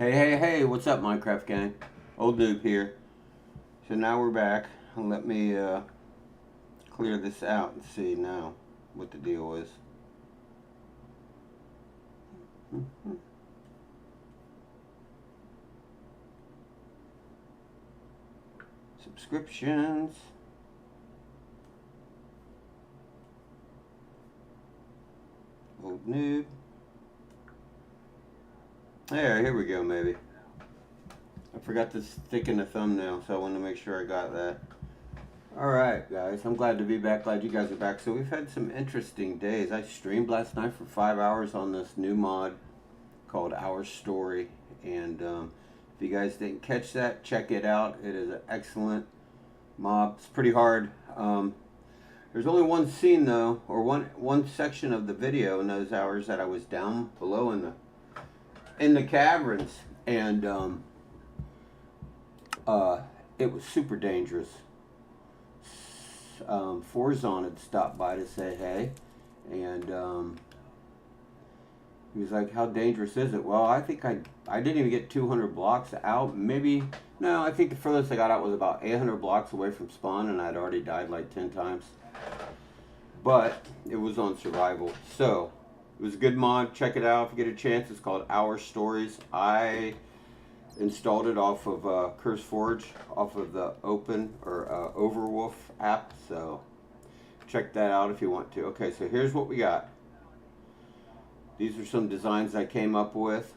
Hey, what's up, Minecraft gang? Old Noob here. So now we're back. Let me clear this out and see now what the deal is. Subscriptions. Old Noob. There, here we go, maybe. I forgot to stick in the thumbnail, so I wanted to make sure I got that. Alright, guys. I'm glad to be back. Glad you guys are back. So we've had some interesting days. I streamed last night for 5 hours on this new mod called Our Story. And if you guys didn't catch that, check it out. It is an excellent mod. It's pretty hard. There's only one scene, though, or one section of the video in those hours that I was down below in the caverns. And it was super dangerous. Forzon had stopped by to say hey, and he was like, how dangerous is it? Well, I think I didn't even get 200 blocks out. Maybe, no, I think the furthest I got out was about 800 blocks away from spawn, and I'd already died like 10 times. But it was on survival. So it was a good mod. Check it out if you get a chance. It's called Our Stories. I installed it off of CurseForge, off of the Open or Overwolf app. So check that out if you want to. Okay, so here's what we got. These are some designs I came up with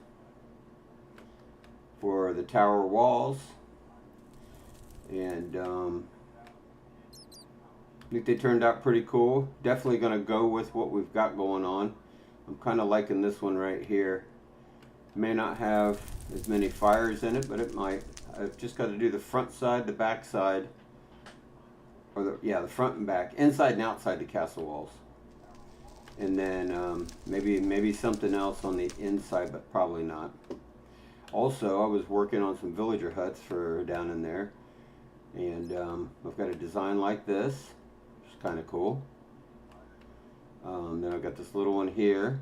for the tower walls, and I think they turned out pretty cool. Definitely going to go with what we've got going on. I'm kind of liking this one right here. May not have as many fires in it, but it might. I've just got to do the front side, the back side, or the front and back, inside and outside the castle walls. And then maybe something else on the inside, but probably not. Also, I was working on some villager huts for down in there, and I've got a design like this, which is kind of cool. Then I've got this little one here.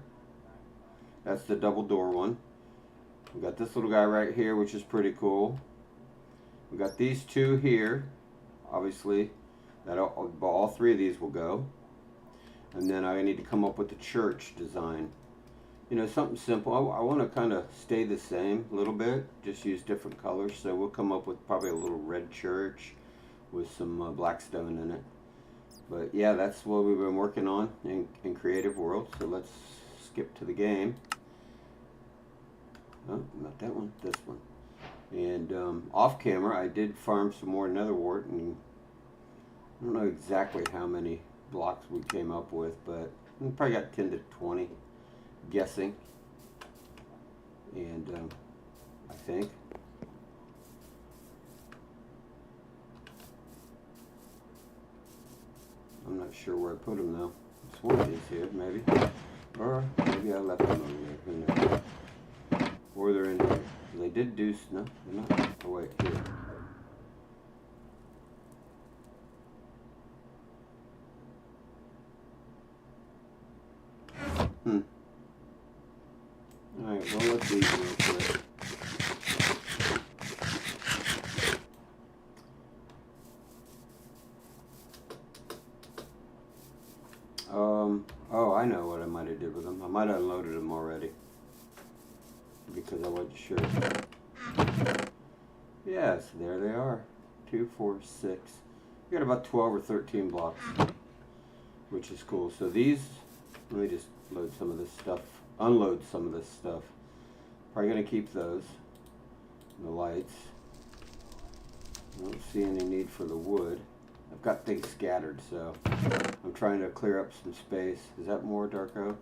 That's the double door one. We've got this little guy right here, which is pretty cool. We've got these two here, obviously, that all three of these will go. And then I need to come up with the church design. You know, something simple. I want to kind of stay the same a little bit, just use different colors. So we'll come up with probably a little red church with some black stone in it. But yeah, that's what we've been working on in Creative World. So let's skip to the game. Oh, not that one, this one. And off camera, I did farm some more netherwort, and I don't know exactly how many blocks we came up with, but we probably got 10 to 20, guessing. And I think. I'm not sure where I put them though. It's one of these here, maybe. Or maybe I left them over there. Who knows? Or they're in here. They did do, no, they're not. Oh wait, here. Alright, well, let's eat real quick. Oh, I know what I might have did with them. I might have unloaded them already, because I wasn't sure. Yes, there they are. 2, 4, 6. We got about 12 or 13 blocks, which is cool. So these, let me just load some of this stuff, unload some of this stuff. Probably gonna keep those. And the lights. I don't see any need for the wood. I've got things scattered, so I'm trying to clear up some space. Is that more dark oak?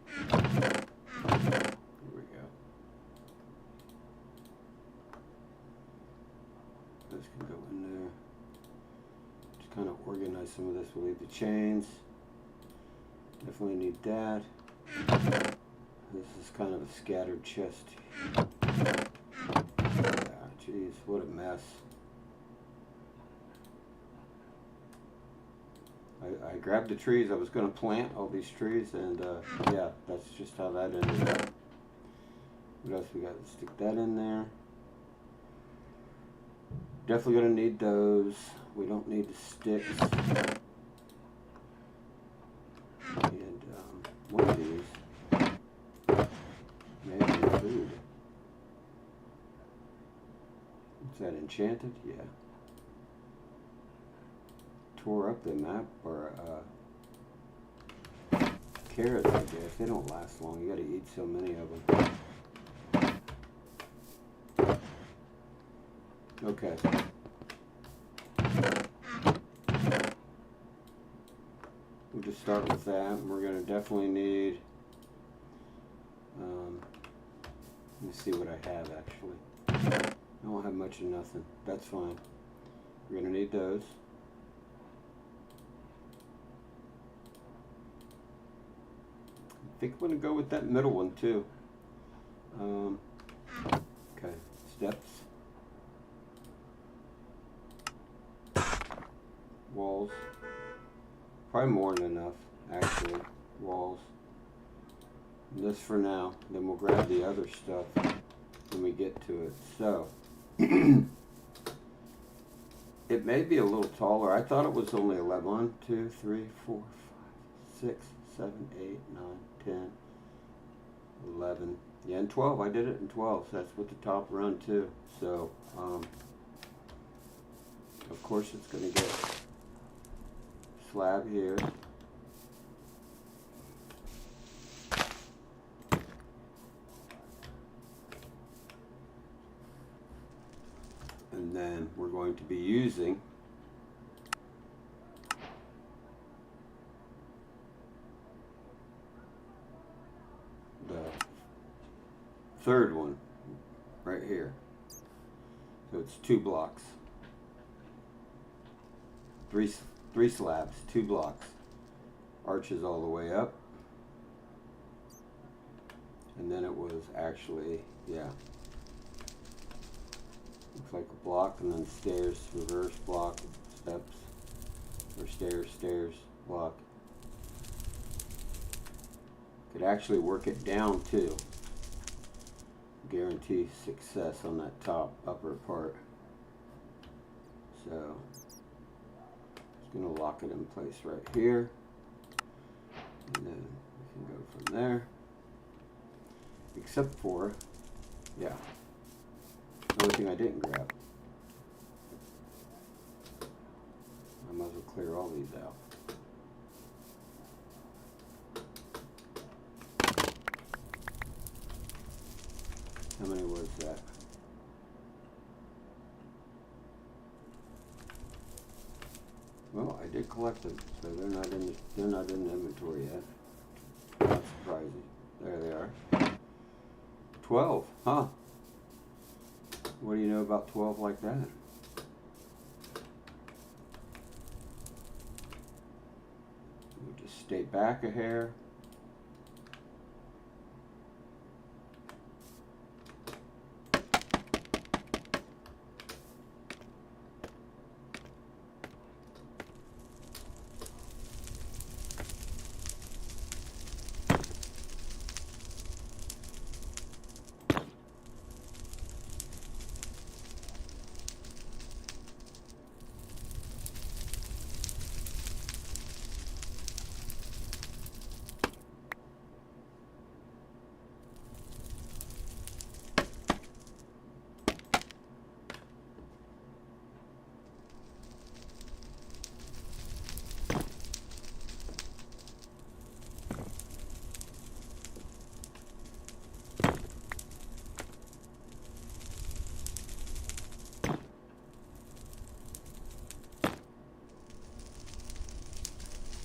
Here we go. This can go in there. Just kind of organize some of this. We'll leave the chains. Definitely need that. This is kind of a scattered chest. Jeez, what a mess. I grabbed the trees. I was going to plant all these trees, and yeah, that's just how that ended up. What else we got? Let's stick that in there. Definitely gonna need those. We don't need the sticks. And one of these. Maybe food. Is that enchanted? Yeah. Tore up the map, or carrots, I guess. They don't last long. You gotta eat so many of them. Okay. We'll just start with that. We're gonna definitely need, let me see what I have actually. I don't have much of nothing. That's fine. We're gonna need those. I think I'm gonna go with that middle one too. Okay, steps. Walls. Probably more than enough, actually. Walls. And this for now. Then we'll grab the other stuff when we get to it. So, it may be a little taller. I thought it was only 11. 1, 2, 3, 4, 5, 6, 7, 8, 9, 10, 11. Yeah, and 12. I did it in 12. So that's with the top run too. So, of course it's going to get slab here. And then we're going to be using the third one right here. So it's 2 blocks. Three slabs, 2 blocks. Arches all the way up. And then it was actually, yeah. Looks like a block, and then stairs, reverse block, steps, or stairs, stairs, block. Could actually work it down too. Guarantee success on that top upper part. So just gonna lock it in place right here, and then we can go from there. Except for, yeah, another thing I didn't grab. I might as well clear all these out. How many was that? Well, I did collect them, so they're not in the inventory yet. Not surprising. There they are. 12, huh? What do you know about 12 like that? We'll just stay back a hair.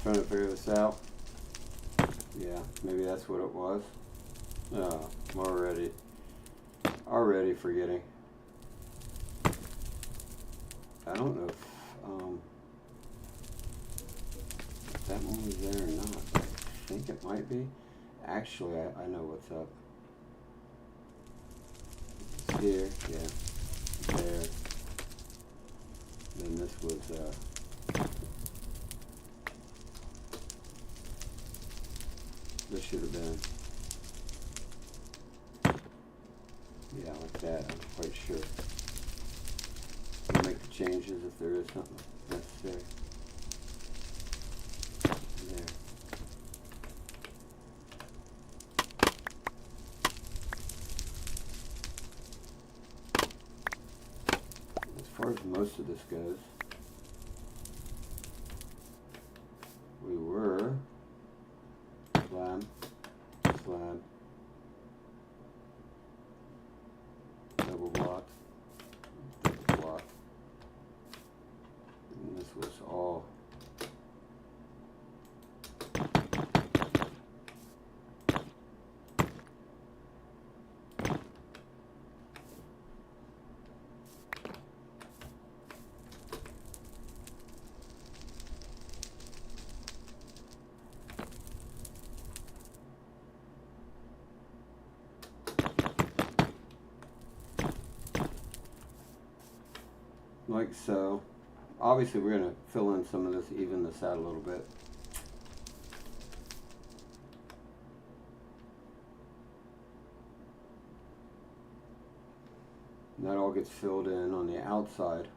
Trying to figure this out. Yeah, maybe that's what it was. Oh, I'm already forgetting. I don't know if that one was there or not. I think it might be. Actually, I know what's up. Here, yeah, there. Then this was this should have been that, I'm quite sure. We'll make the changes if there is something necessary. There. As far as most of this goes, we were slab, slab, double block, double block, and this was all like so. Obviously we're going to fill in some of this, even this out a little bit. And that all gets filled in on the outside.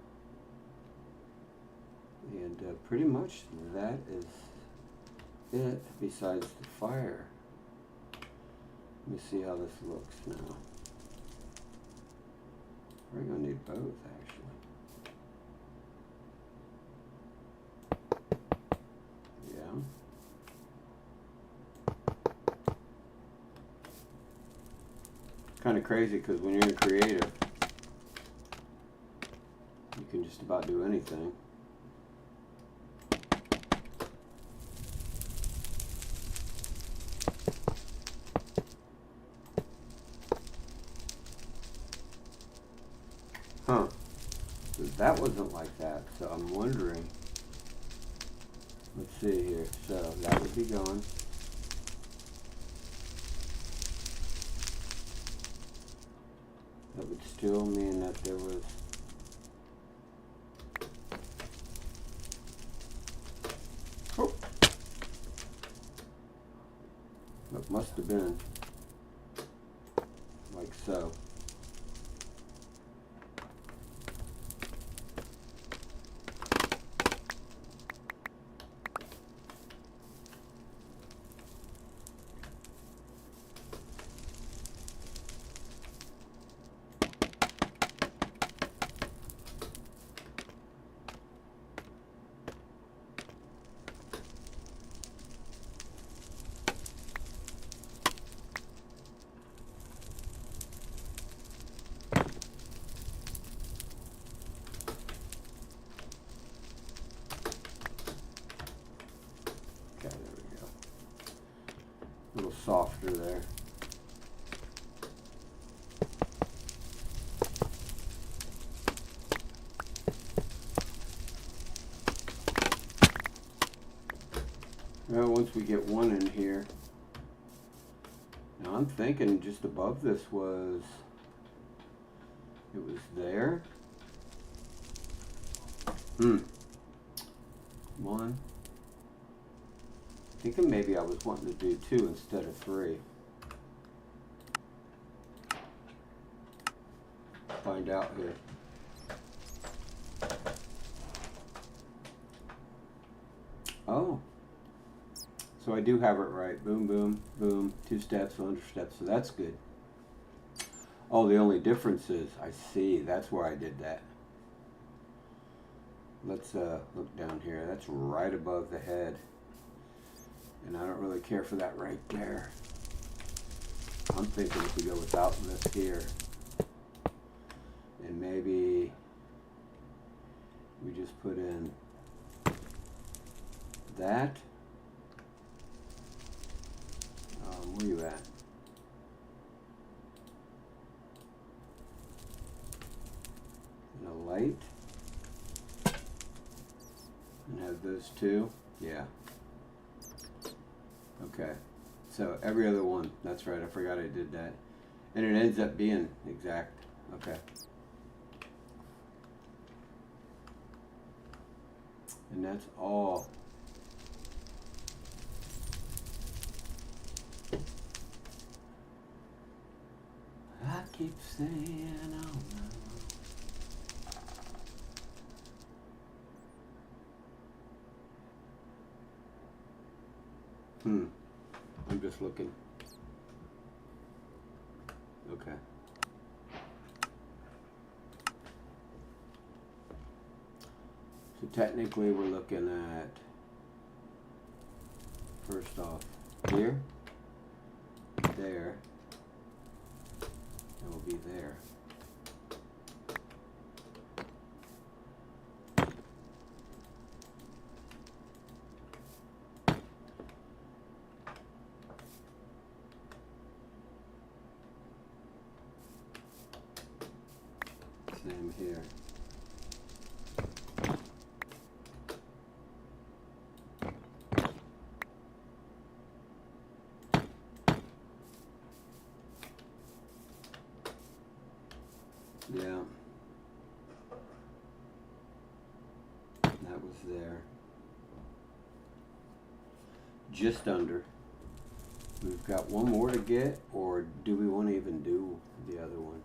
And pretty much that is it, besides the fire. Let me see how this looks now. We're going to need both, actually. Yeah. Kind of crazy because when you're in creative, you can just about do anything. Huh. So that wasn't like that, so I'm wondering. Let's see here. So that would be gone. That would still mean that there was that must have been like so. Okay, there we go. A little softer there. Well, once we get one in here, now I'm thinking just above this was, it was there. One. Thinking maybe I was wanting to do 2 instead of 3. Find out here. Oh. So I do have it right. Boom, boom, boom. 2 steps, 100 steps. So that's good. Oh, the only difference is, I see. That's where I did that. Let's look down here. That's right above the head. And I don't really care for that right there. I'm thinking if we go without this here, and maybe we just put in that. Where you at? And a light. And have those 2. Yeah. Okay. So every other one. That's right. I forgot I did that. And it ends up being exact. Okay. And that's all. That Keep saying oh no. I'm just looking. Okay. So technically we're looking at, first off, here, there, and we'll be there. Same here. Yeah. That was there. Just under. We've got one more to get, or do we want to even do the other one?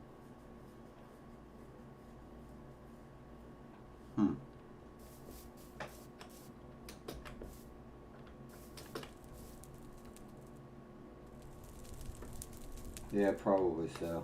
Yeah, probably so.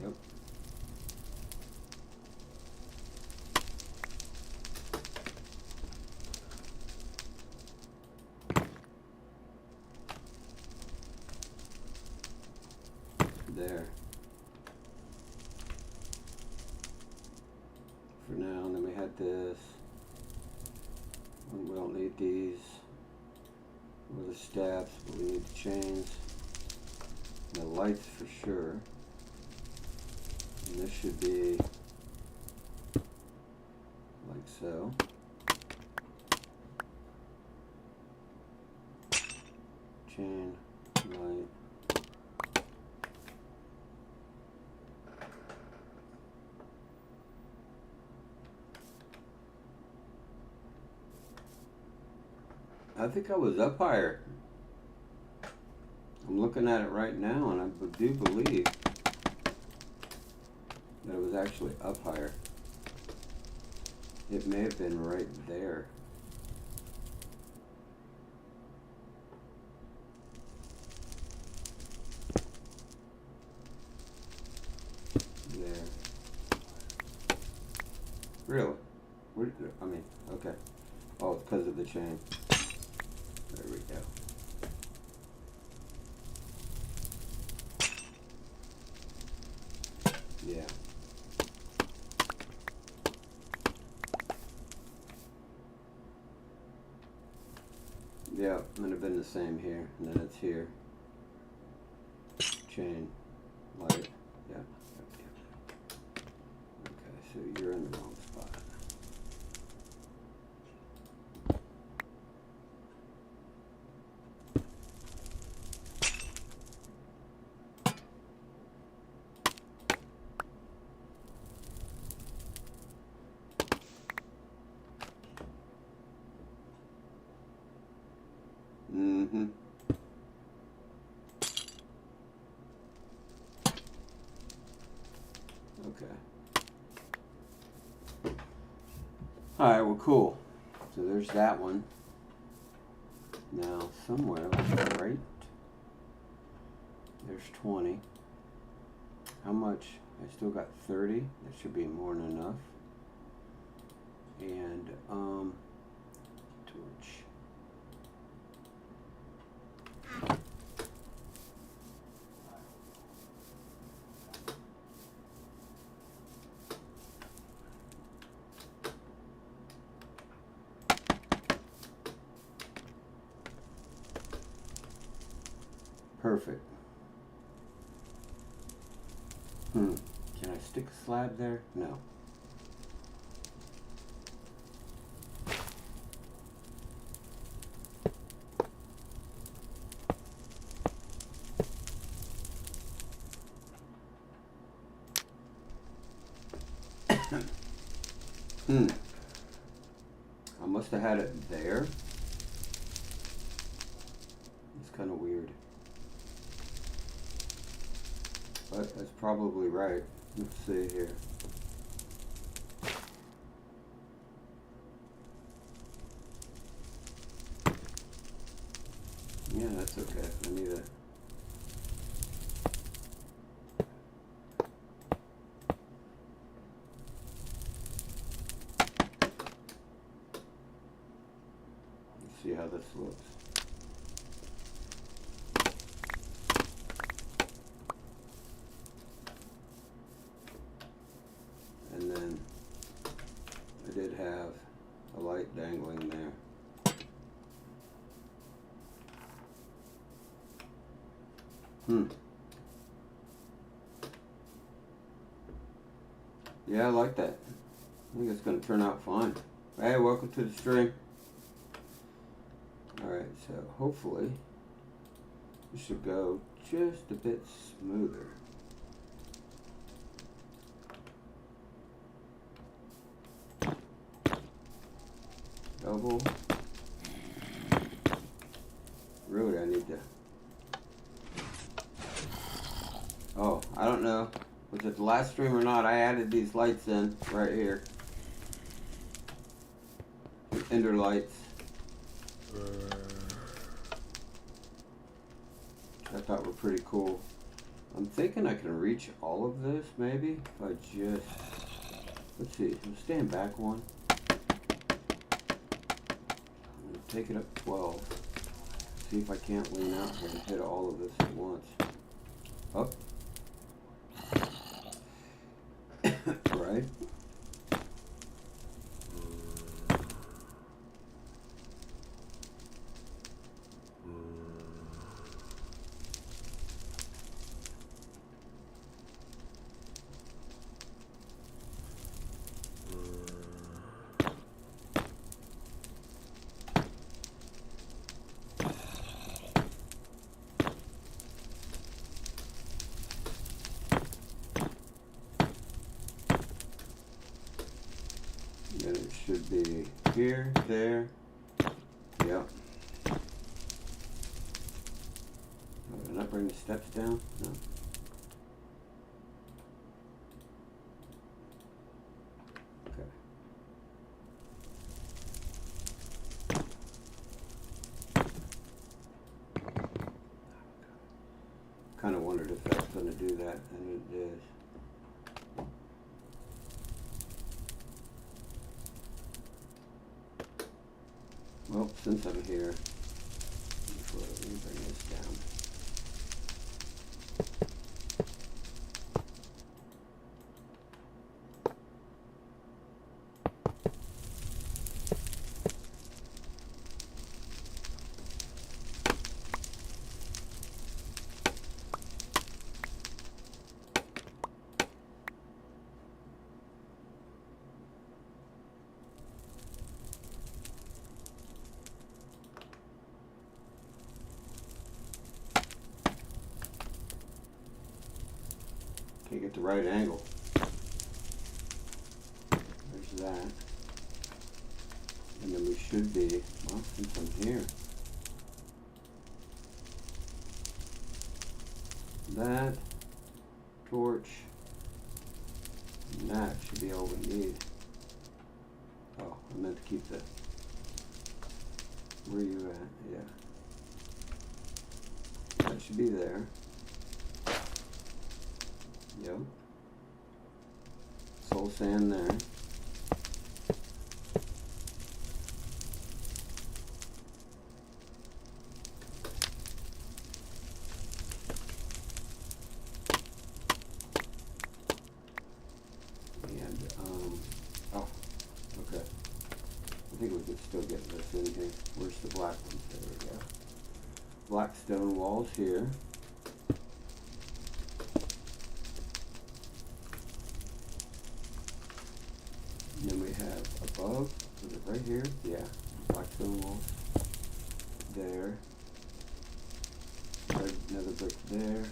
Yep. There. For now, and then we had this. We don't need these. Or the steps, but we need the chains. And the lights for sure. And this should be like so. Chain, light. I think I was up higher. I'm looking at it right now, and I do believe that it was actually up higher. It may have been right there. There. Really? Where did I mean, okay. Oh, it's because of the chain. There we go. Yeah. Yeah, it would have been the same here, and then it's here. Chain, light, yeah. Okay, so you're in the wrong spot. Mm-hmm. Okay. Alright, well, cool. So there's that one. Now, somewhere, right? There's 20. How much? I still got 30. That should be more than enough. And, torch. Perfect. Can I stick a slab there? No. I must have had it there. It's kind of weird. But that's probably right. Let's see here. Yeah, that's okay. I need a... Let's see how this looks. And then I did have a light dangling there. Yeah, I like that. I think it's going to turn out fine. Hey, welcome to the stream. Alright, so hopefully it should go just a bit smoother. Double. Really, I need to... Oh, I don't know. Was it the last stream or not? I added these lights in right here. Ender lights. I thought were pretty cool. I'm thinking I can reach all of this maybe if I just... Let's see. I'm stand back one. I'm going to take it up 12. See if I can't lean out and hit all of this at once. Up. Right. And it should be here, there. Yep. Oh, did I not bring the steps down? No. Okay. Kind of wondered if that's going to do that, and it is. Well, since I'm here, let me bring this down. Can't get the right angle. There's that. And then we should be, well, since I'm here. That, torch, and that should be all we need. Oh, I meant to keep the, where you at? Yeah. That should be there. Yep. Soul sand there. And, oh, okay. I think we can still get this in here. Where's the black ones? There we go. Black stone walls here. And then we have above, is it right here? Yeah, black stone walls. There. Another brick there.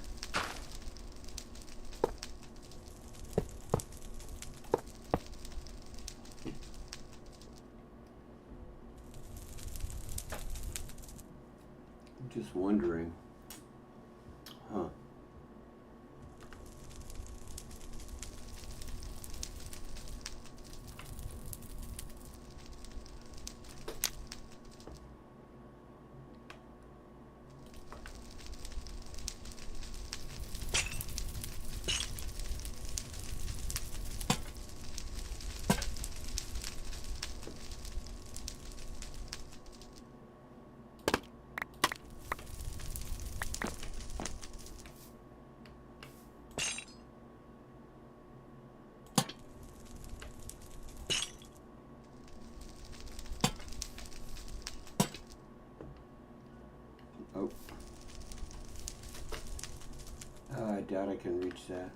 doubt I can reach that.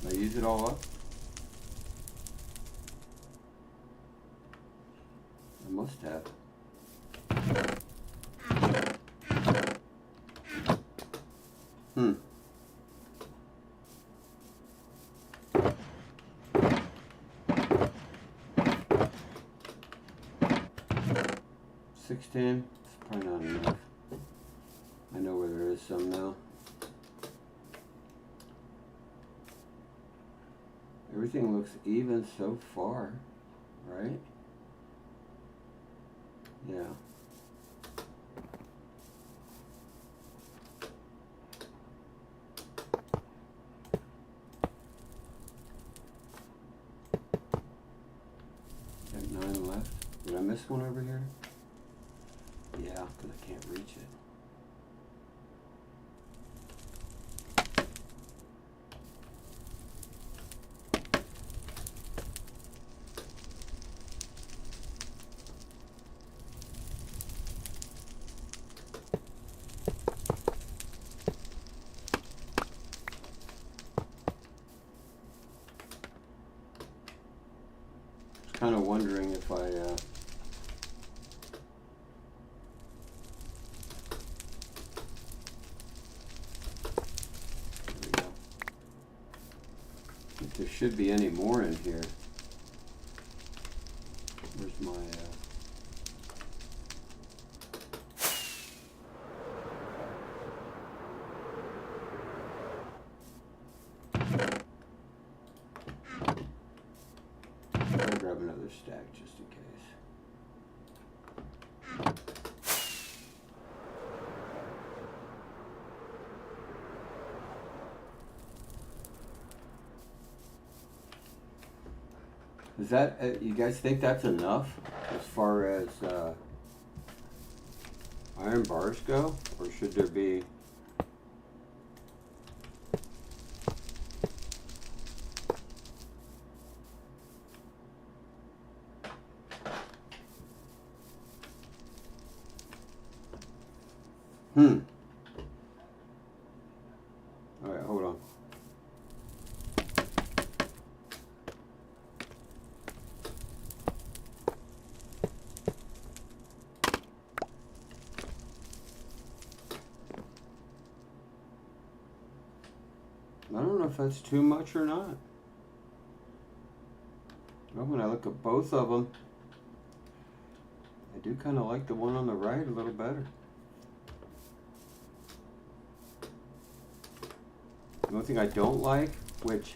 Did I use it all up? I must have. Hmm. $16. It's probably not enough. I know where there is some now. Everything looks even so far, right? Yeah. Got 9 left. Did I miss one over here? Yeah, because I can't reach it. Kind of wondering if I there we go. If there should be any more in here. Where's my I'll grab another stack just in case. Is that, you guys think that's enough as far as iron bars go? Or should there be? Alright, hold on. I don't know if that's too much or not. Well, when I look at both of them, I do kind of like the one on the right a little better. The only thing I don't like, which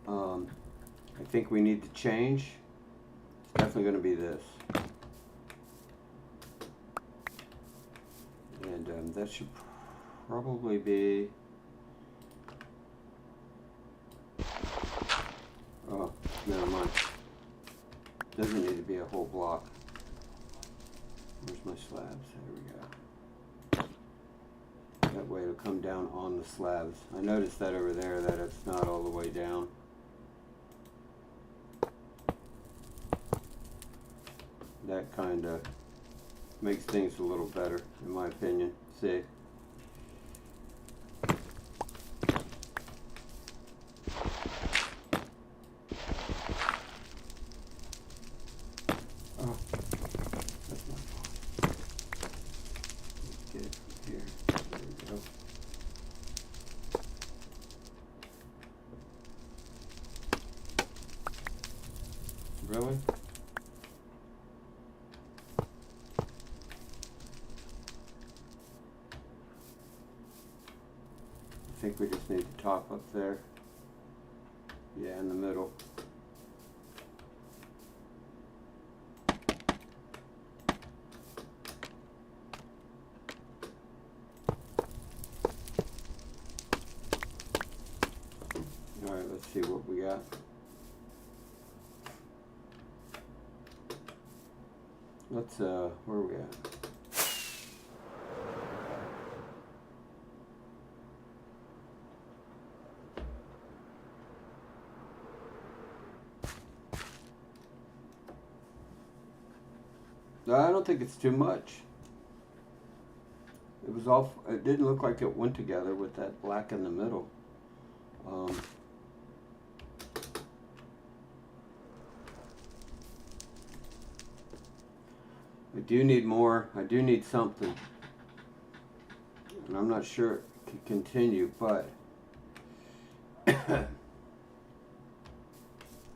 I think we need to change, is definitely going to be this. And that should probably be... Oh, never mind. Doesn't need to be a whole block. Where's my slabs? There we go. That way it'll come down on the slabs. I noticed that over there that it's not all the way down. That kind of makes things a little better, in my opinion. See? Oh, that's my fault. Let's get it from here. There we go. Really? I think we just need to top up there. Yeah, in the middle. Alright, let's see what we got. Let's, where are we at? I don't think it's too much. It was all. It didn't look like it went together with that black in the middle. I do need more. I do need something, and I'm not sure it can continue, but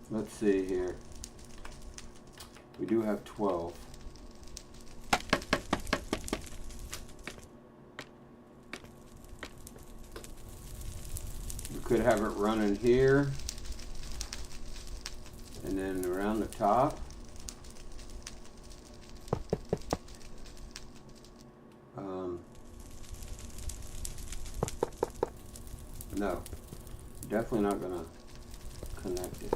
let's see here. We do have 12. We could have it running here and then around the top. No, definitely not going to connect it.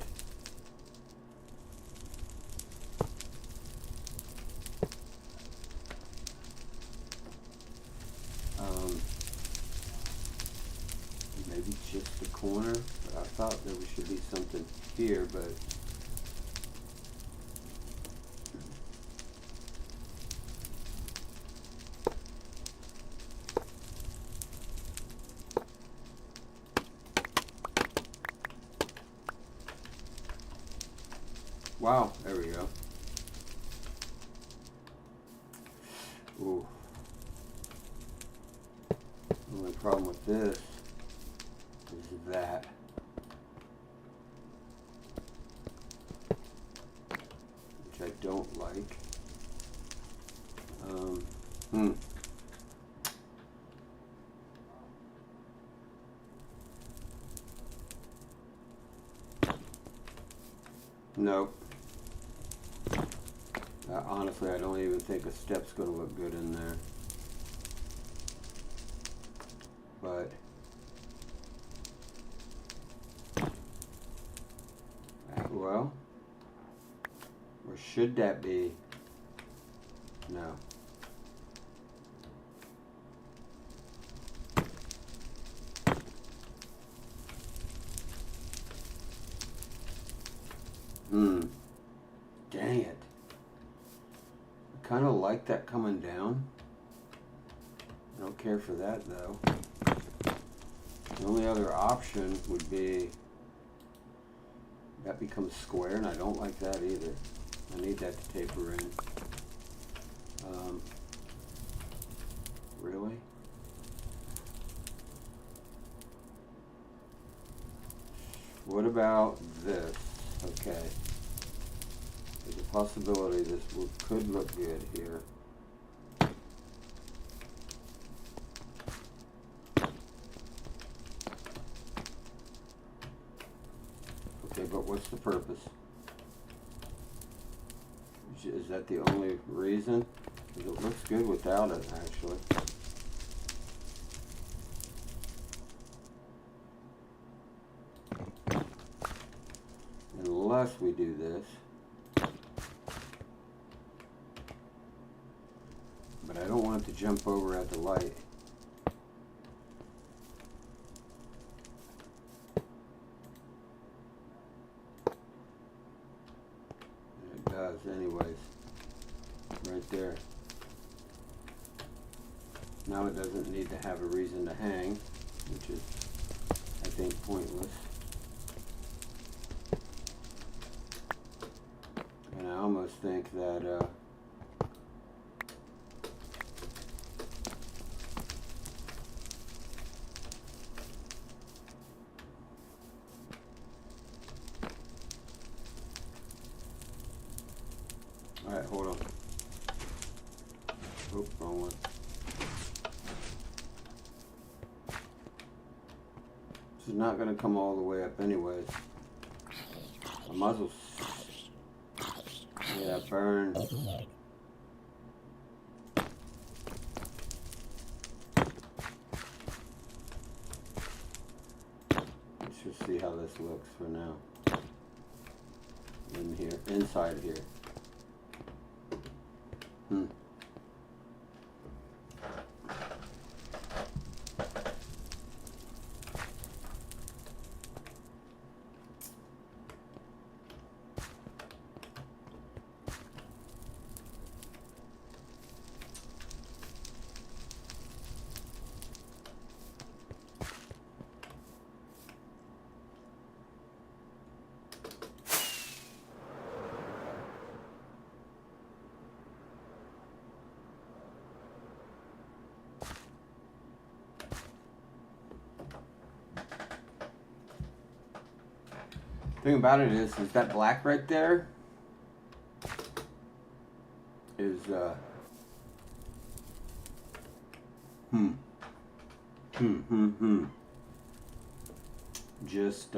Maybe just the corner. I thought there should be something here, but wow, there we go. Ooh. The only problem with this is that. Which I don't like. Nope. Honestly, I don't even think a step's going to look good in there. But well, or should that be? No. Dang it. I kind of like that coming down. I don't care for that though. The only other option would be that becomes square, and I don't like that either. I need that to taper in. Really? What about this? Okay. There's a possibility this could look good here. Okay, but what's the purpose? Is that the only reason? Because it looks good without it, actually. Unless we do this. But I don't want it to jump over at the light. And it does anyways. Right there. Now it doesn't need to have a reason to hang, which is, I think, pointless. And I almost think that alright, hold on. Oh, wrong one. This is not going to come all the way up anyways. I might as well. Yeah, burn. Let's just see how this looks for now. In here, inside here. Thing about it is that black right there is just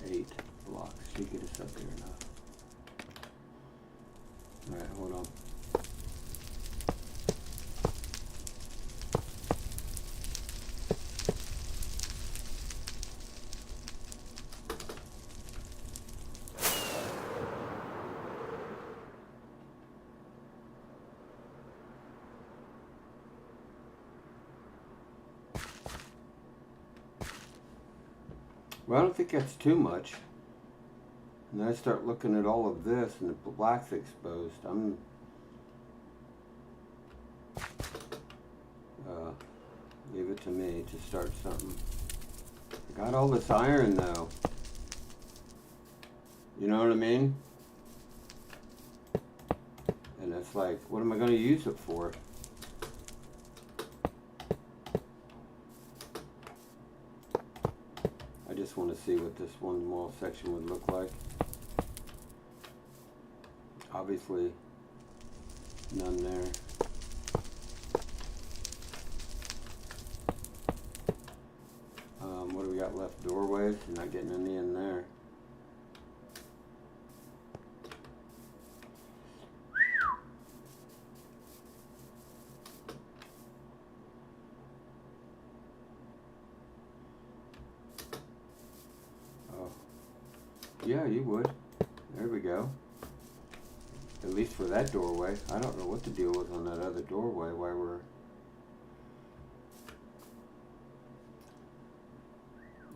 eight blocks. Should get us up there enough. All right, hold on. Well, I don't think that's too much. And then I start looking at all of this and the black's exposed. Leave it to me to start something. I got all this iron though. You know what I mean? And it's like, what am I going to use it for? I just want to see what this one wall section would look like. Obviously, none there. What do we got left? Doorways. Not getting any in there. Oh, yeah, you would. There we go. At least for that doorway. I don't know what the deal was on that other doorway. Why we're...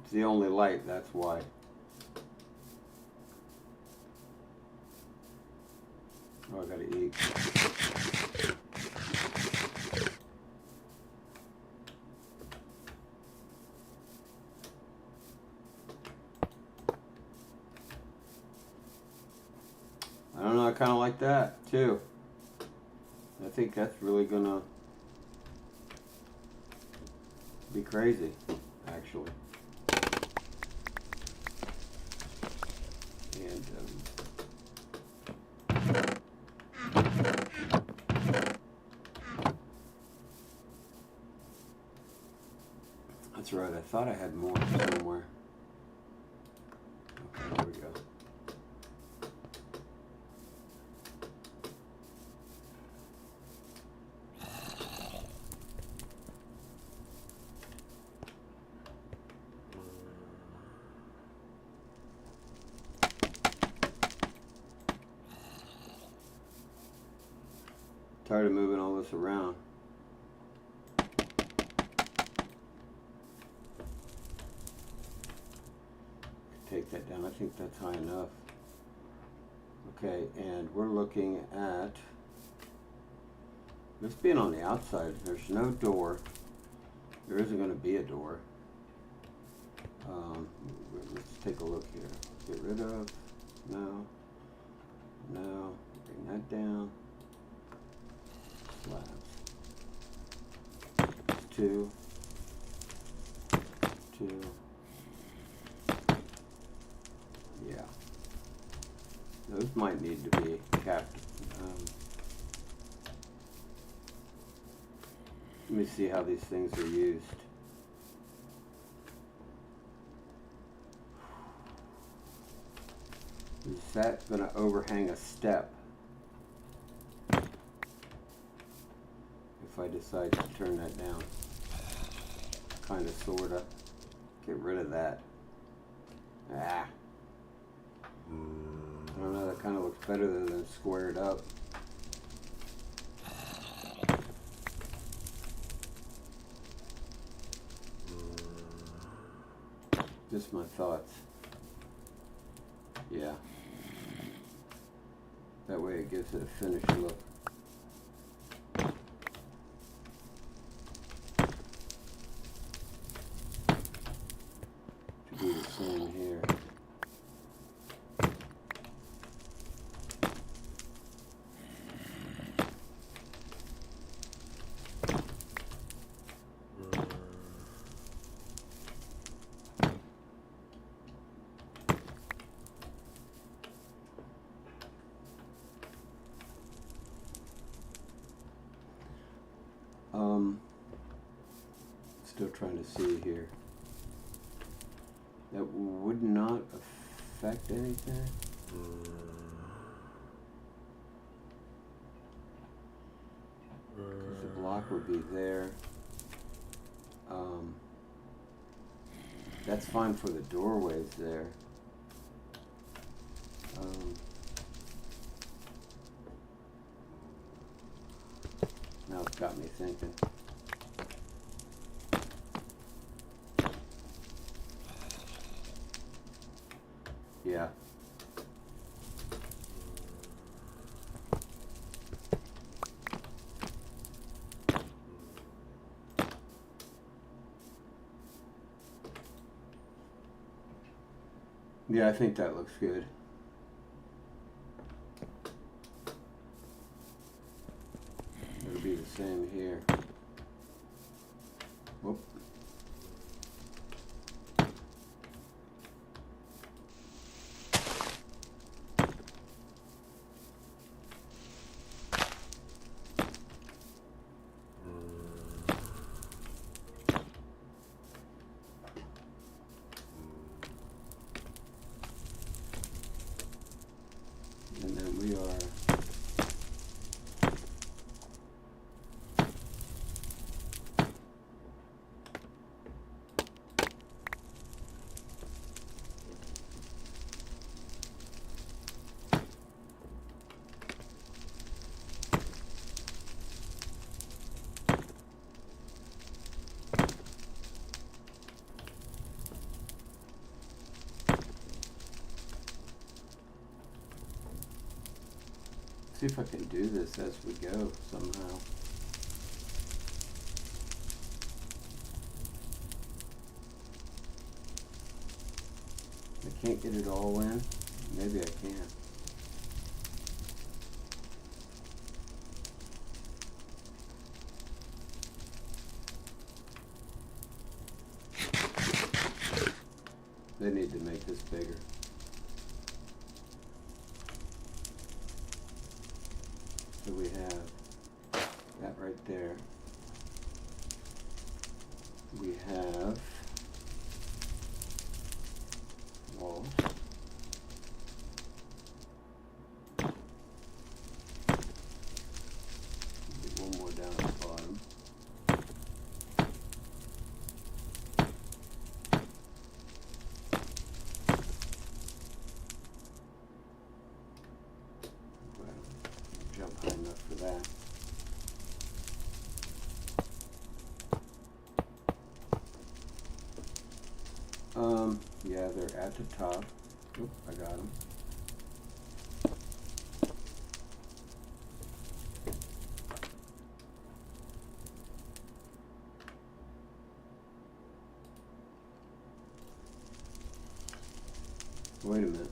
It's the only light, that's why. Oh, I gotta eat. I don't know, I kind of like that too. I think that's really gonna be crazy, actually. And that's right, I thought I had more somewhere. Okay, there we go. Tired of moving all this around. Take that down. I think that's high enough. Okay, and we're looking at this being on the outside. There's no door. There isn't going to be a door. Let's take a look here. Get rid of. No. No. Bring that down. Slabs. 2. 2. Yeah. Those might need to be capped. Let me see how these things are used. Is that going to overhang a step? If I decide to turn that down. Kind of, sort of. Get rid of that. Ah. I don't know, that kind of looks better than squared up. Just my thoughts. Yeah. That way it gives it a finished look. To do the same here. trying to see here. That would not affect anything. Because the block would be there. That's fine for the doorways there. Now it's got me thinking. Yeah. Yeah, I think that looks good. It'll be the same here. Whoop. And then we are see if I can do this as we go somehow. I can't get it all in. Maybe I can. They need to make this bigger. So we have that right there. We have walls. Get one more down at the bottom. Jump high enough for that. Yeah, they're at the top. Oop, I got them. Wait a minute.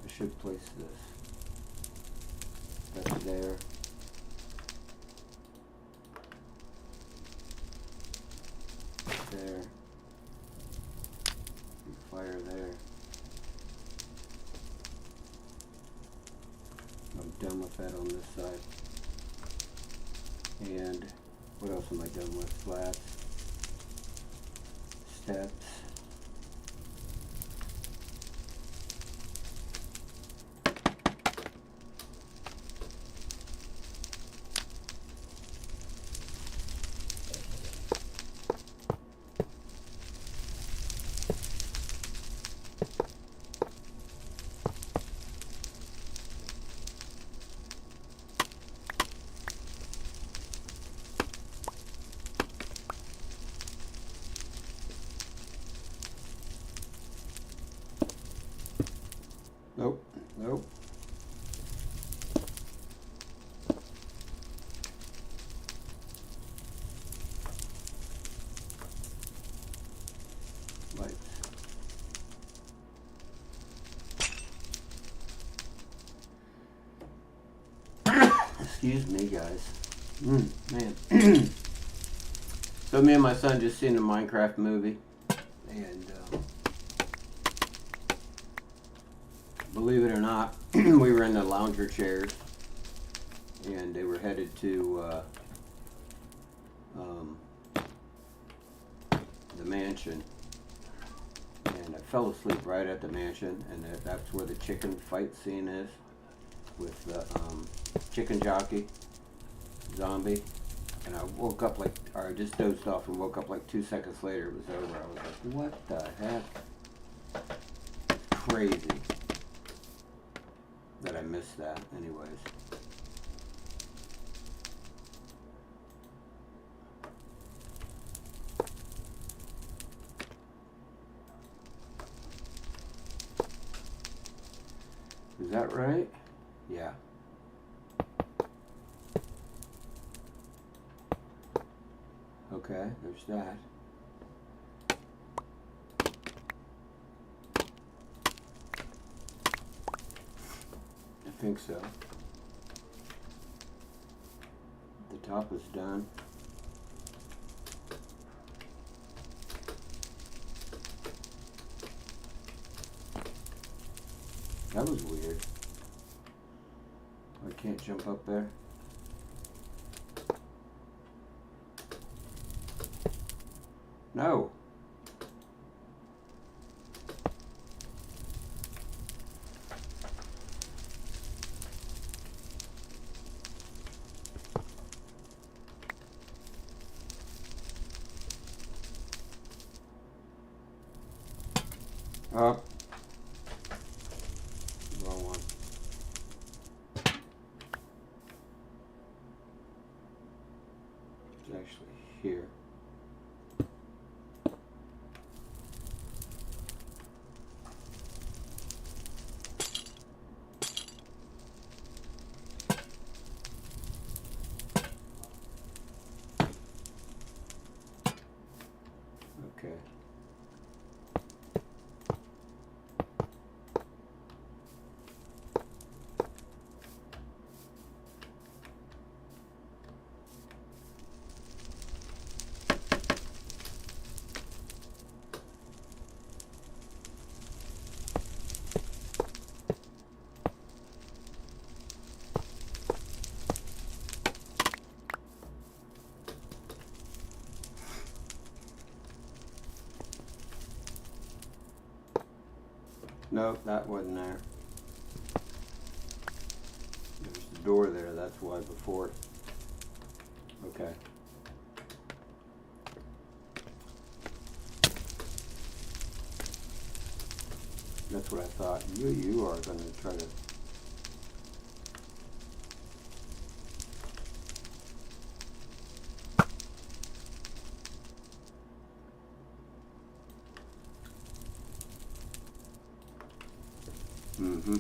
I should place this. That's there. There. Fire there. I'm done with that on this side. And what else am I done with? Slats. Steps. Nope, nope. Lights. Excuse me, guys. Man. So me and my son just seen a Minecraft movie, and believe it or not, we were in the lounger chairs, and they were headed to mansion, and I fell asleep right at the mansion, and that's where the chicken fight scene is with the chicken jockey zombie. And I woke up like, or I just dozed off and woke up like 2 seconds later. It was over. I was like, what the heck? Crazy that I missed that. Anyways. Is that right? Yeah. Okay, there's that. I think so. The top is done. That was weird. I can't jump up there. No. Up. Wrong one. It's actually here. Okay. Nope, that wasn't there. There's the door there, that's why before. Okay. That's what I thought. You are going to try to... Mm-hmm.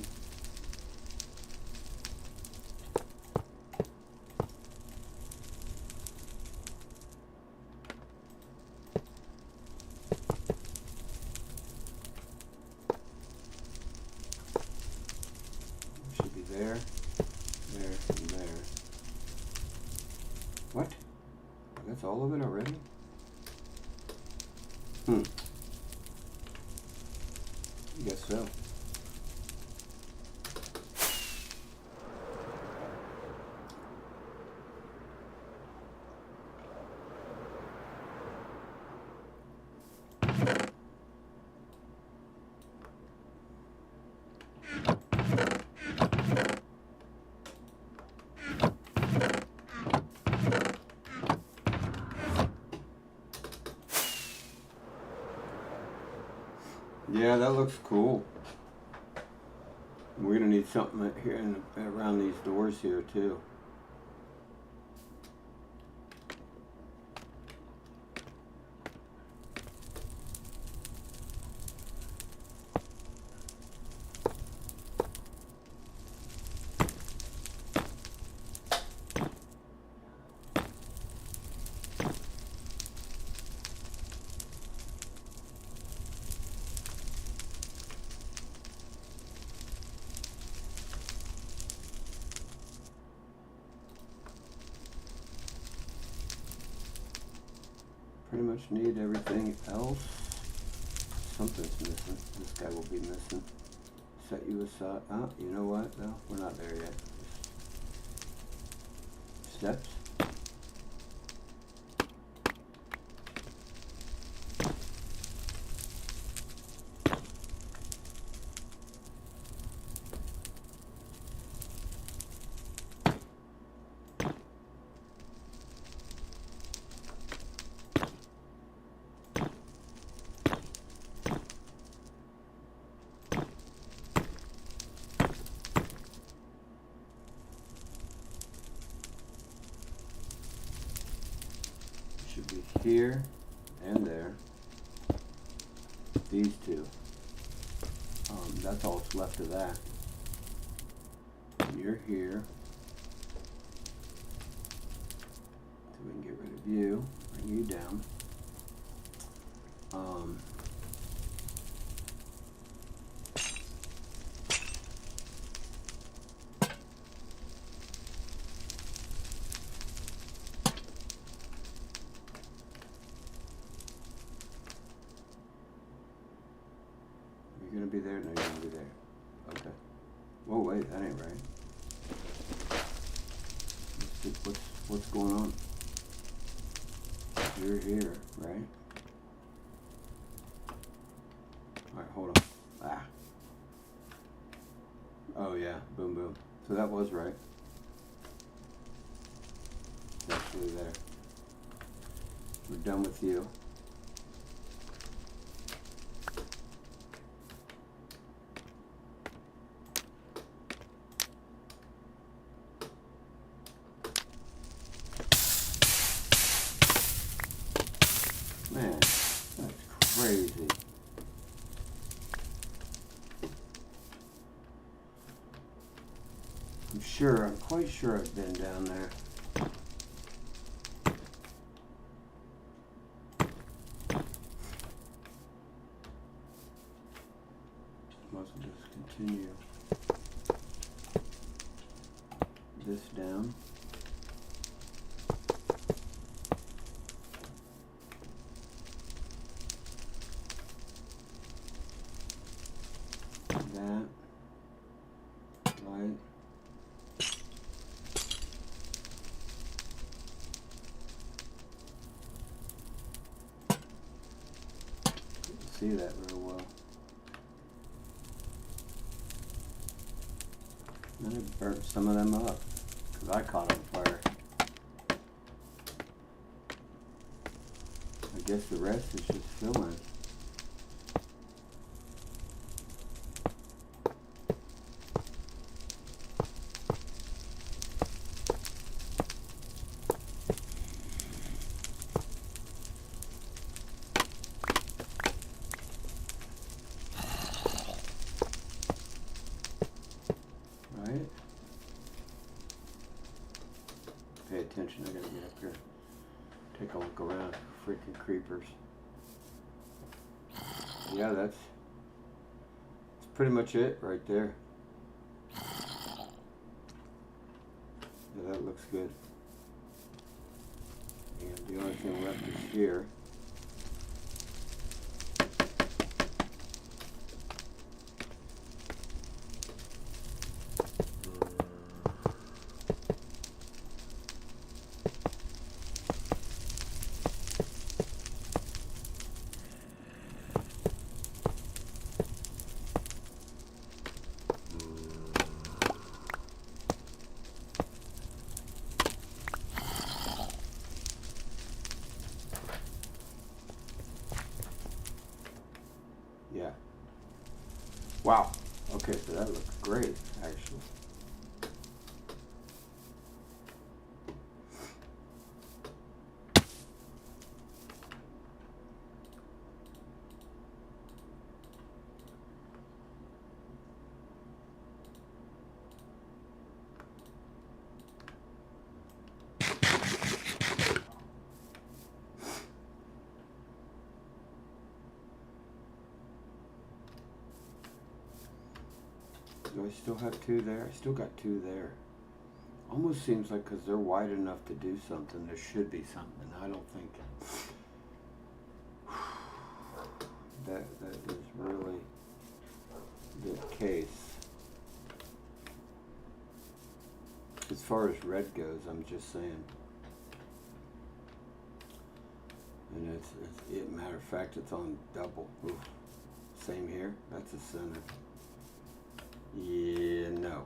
Should be there, there, and there. What? That's all of it already? I guess so. Yeah, that looks cool. We're gonna need something here around these doors here too. Pretty much need everything else. Something's missing. This guy will be missing. Set you aside. Oh, you know what? No, we're not there yet. Steps. here and there. These two. That's all that's left of that. And you're here. So we can get rid of you. Bring you down. You're gonna be there? No, you're gonna be there. Okay. Whoa, wait, that ain't right. What's going on? You're here, right? Alright, hold on. Ah. Oh yeah, boom boom. So that was right. It's actually there. We're done with you. Man, that's crazy. I'm quite sure I've been down there. Might as well just continue this down. That. Right. See that real well. And I burnt some of them up because I caught on fire. I guess the rest is just filling. Right? Pay attention, I gotta get up here. Take a look around. Freaking creepers. Yeah, that's pretty much it right there. Yeah, that looks good. And the only thing left is here. Yeah. Wow. Okay, so that looks great, actually. Do I still have two there? I still got two there. Almost seems like because they're wide enough to do something, there should be something. I don't think that is really the case. As far as red goes, I'm just saying. And matter of fact, it's on double. Oof. Same here. That's a center. Yeah, no.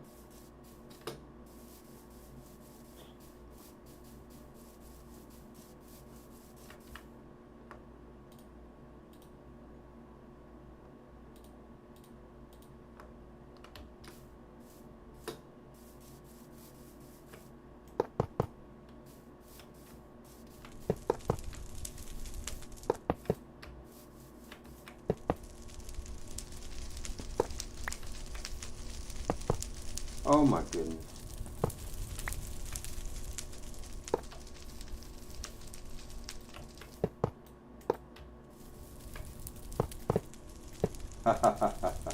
Oh my goodness. Ha ha ha ha ha.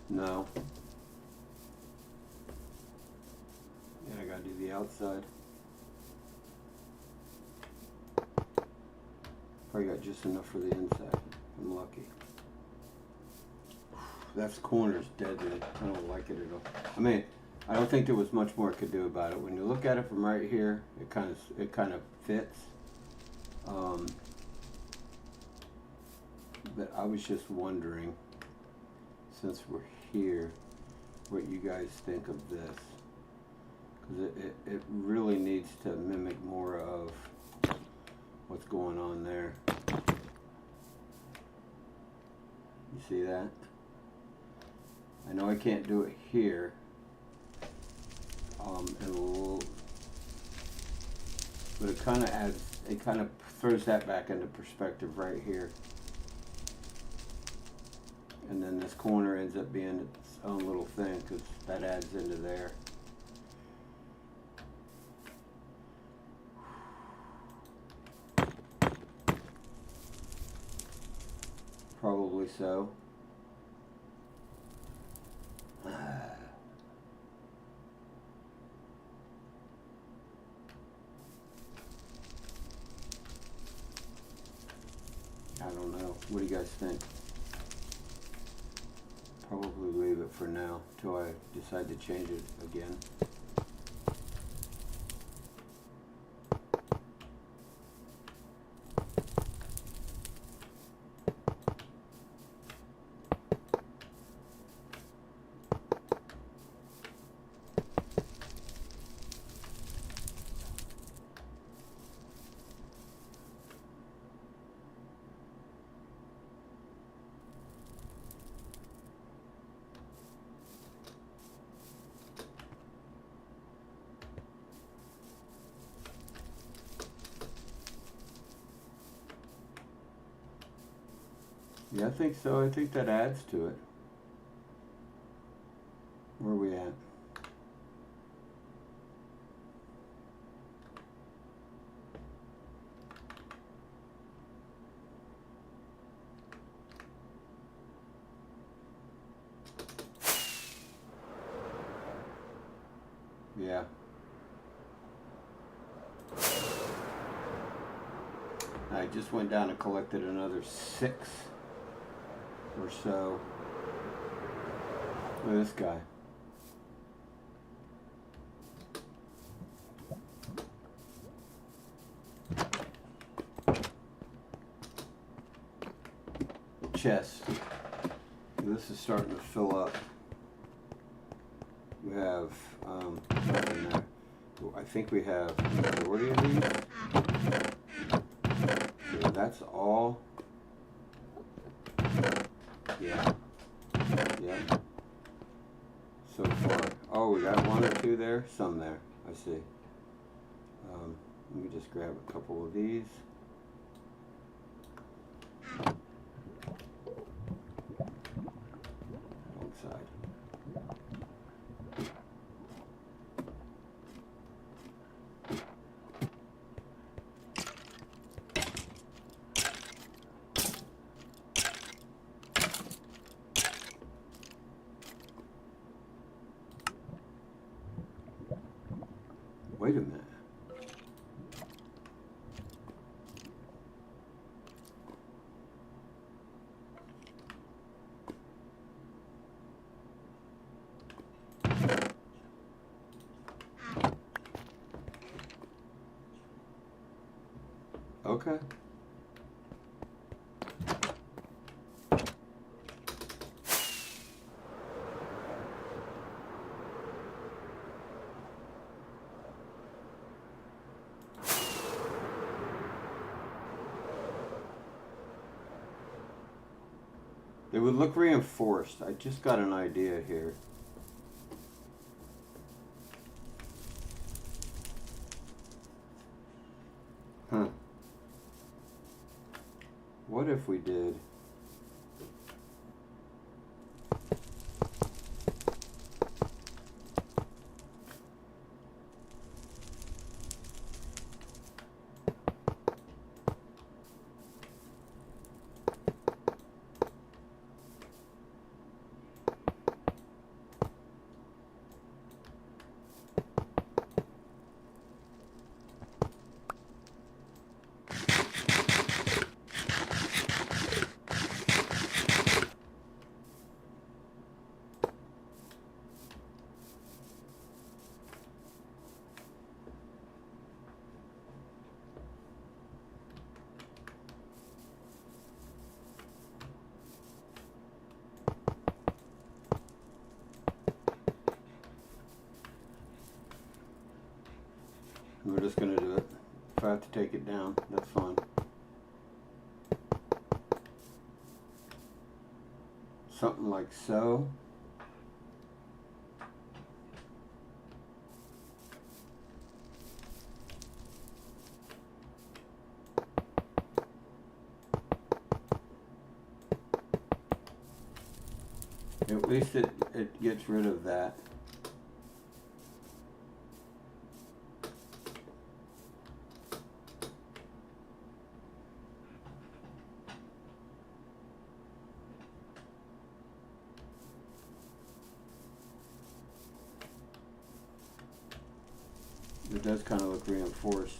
No. Yeah, I gotta do the outside. Probably got just enough for the inside. I'm lucky. That corner's deadly. I don't like it at all. I mean, I don't think there was much more I could do about it. When you look at it from right here, it kind of fits. But I was just wondering, since we're here, what you guys think of this, because it really needs to mimic more of what's going on there. You see that? I know I can't do it here, but it kind of adds, it kind of throws that back into perspective right here. And then this corner ends up being its own little thing because that adds into there. Probably so. I don't know. What do you guys think? Probably leave it for now till I decide to change it again. Yeah, I think so. I think that adds to it. Where are we at? Yeah. I just went down and collected another 6 or so. Look at this guy. Chest. This is starting to fill up. We have nothing there. I think we have the majority of these. So that's all. Yeah. Yeah. So far. Oh, we got 1 or 2 there. Some there. I see. Let me just grab a couple of these. Wrong side. Wait a minute. Okay. It would look reinforced. I just got an idea here. Huh. What if we did? We're just going to do it. If I have to take it down, that's fine. Something like so. At least it gets rid of that. It does kind of look reinforced.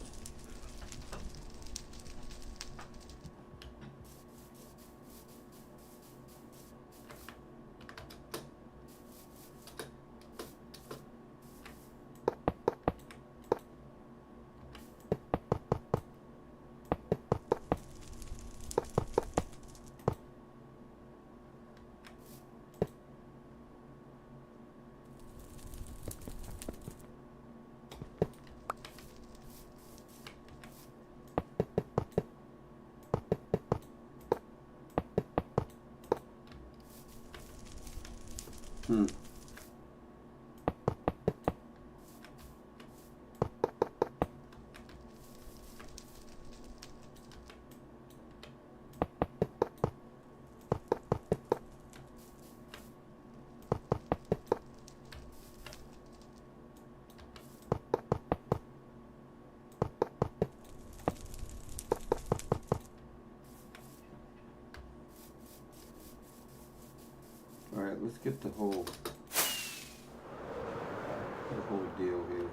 Hmm. All right, let's get the whole deal here.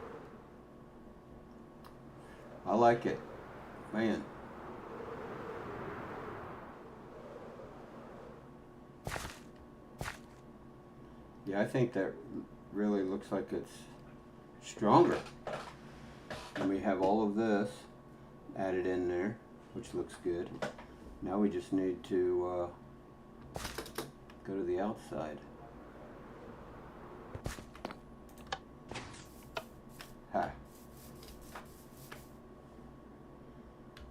I like it, man. Yeah, I think that really looks like it's stronger. And we have all of this added in there, which looks good. Now we just need to go to the outside. Ha.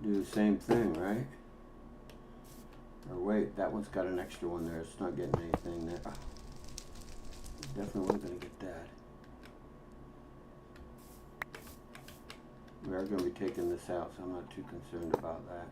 Do the same thing, right? Or wait, that one's got an extra one there. It's not getting anything there. Oh, definitely gonna get that. We are gonna be taking this out, so I'm not too concerned about that.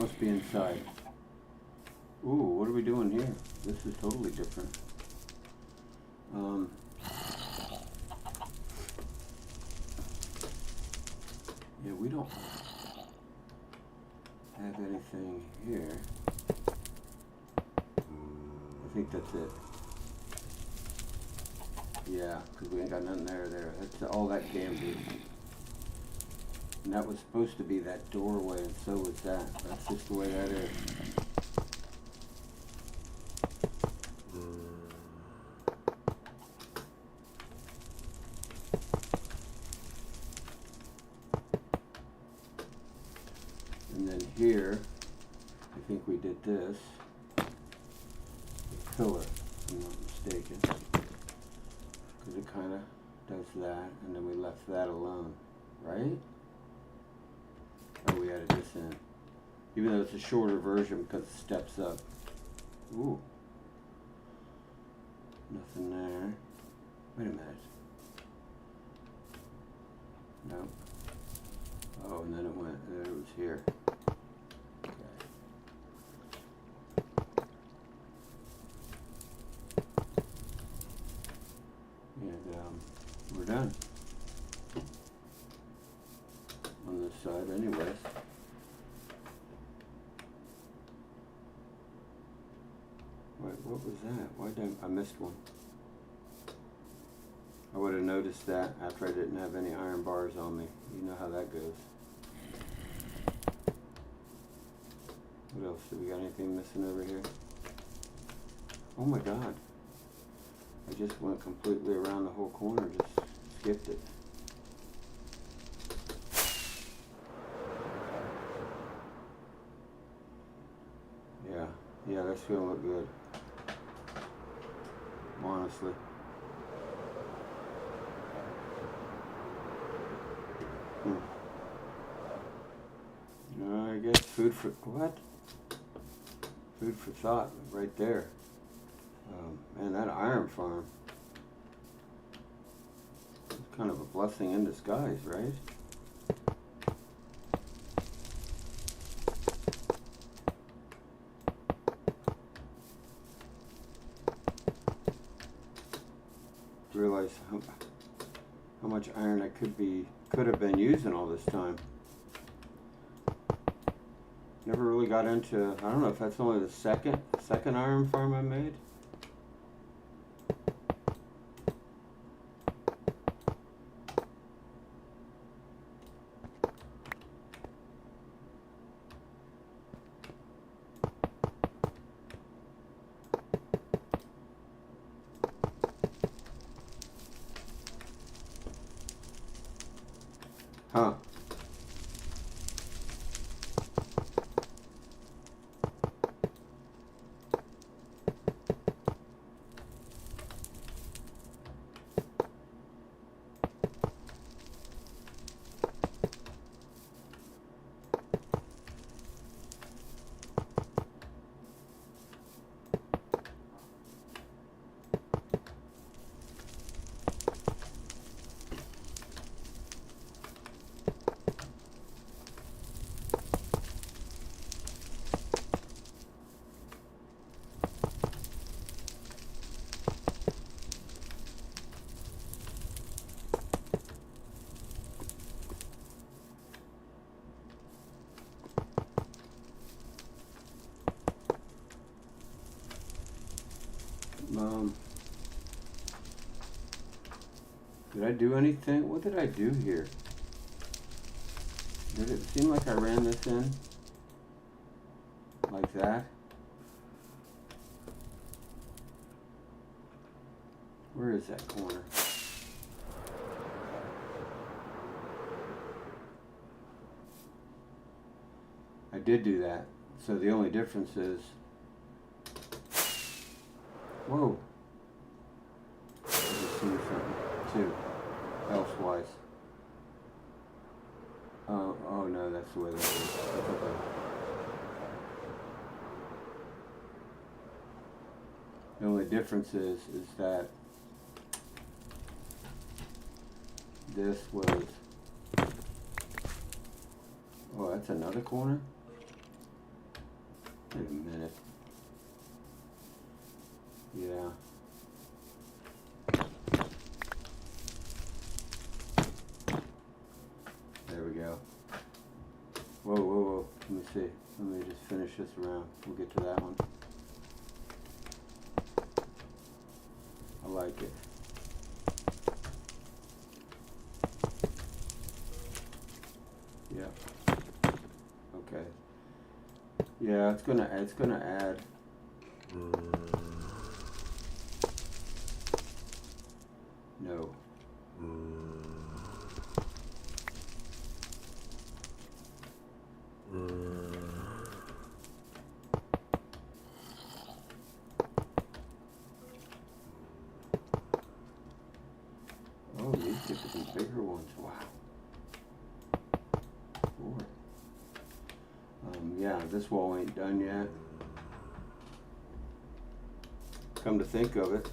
Must be inside. Ooh, what are we doing here? This is totally different. Yeah, we don't have anything here. I think that's it. Yeah, because we ain't got nothing there. That's all that gambit. And that was supposed to be that doorway, and so was that. That's just the way that is. And then here, I think we did this. The pillar, if I'm not mistaken. Because it kind of does that, and then we left that alone, right? Oh, we added this in. Even though it's a shorter version because it steps up. Ooh. Nothing there. Wait a minute. Nope. Oh, and then it went, and then it was here. Okay. And we're done. On this side anyways. Wait, what was that? Why did I missed one? I would have noticed that after I didn't have any iron bars on me. You know how that goes. What else? Do we got anything missing over here? Oh my god. I just went completely around the whole corner, just skipped it. Yeah, that's gonna look good. Honestly. I guess food for what? Food for thought, right there. Man, that iron farm. It's kind of a blessing in disguise, right? Realize how much iron I could have been using all this time. Never really got into, I don't know if that's only the second iron farm I made. Huh. Did I do anything? What did I do here? Did it seem like I ran this in? Like that? Where is that corner? I did do that. So the only difference is... Whoa. I just seen something too. Elsewise. Oh no, that's the way that is. That's okay. The only difference is that this was, oh, that's another corner? Wait a minute. Yeah. There we go. Whoa, whoa, whoa. Let me see. Let me just finish this around. We'll get to that one. I like it. Yeah. Okay. Yeah, it's gonna add. No. Oh, these get to be bigger ones. Wow. 4. Yeah, this wall ain't done yet. Come to think of it,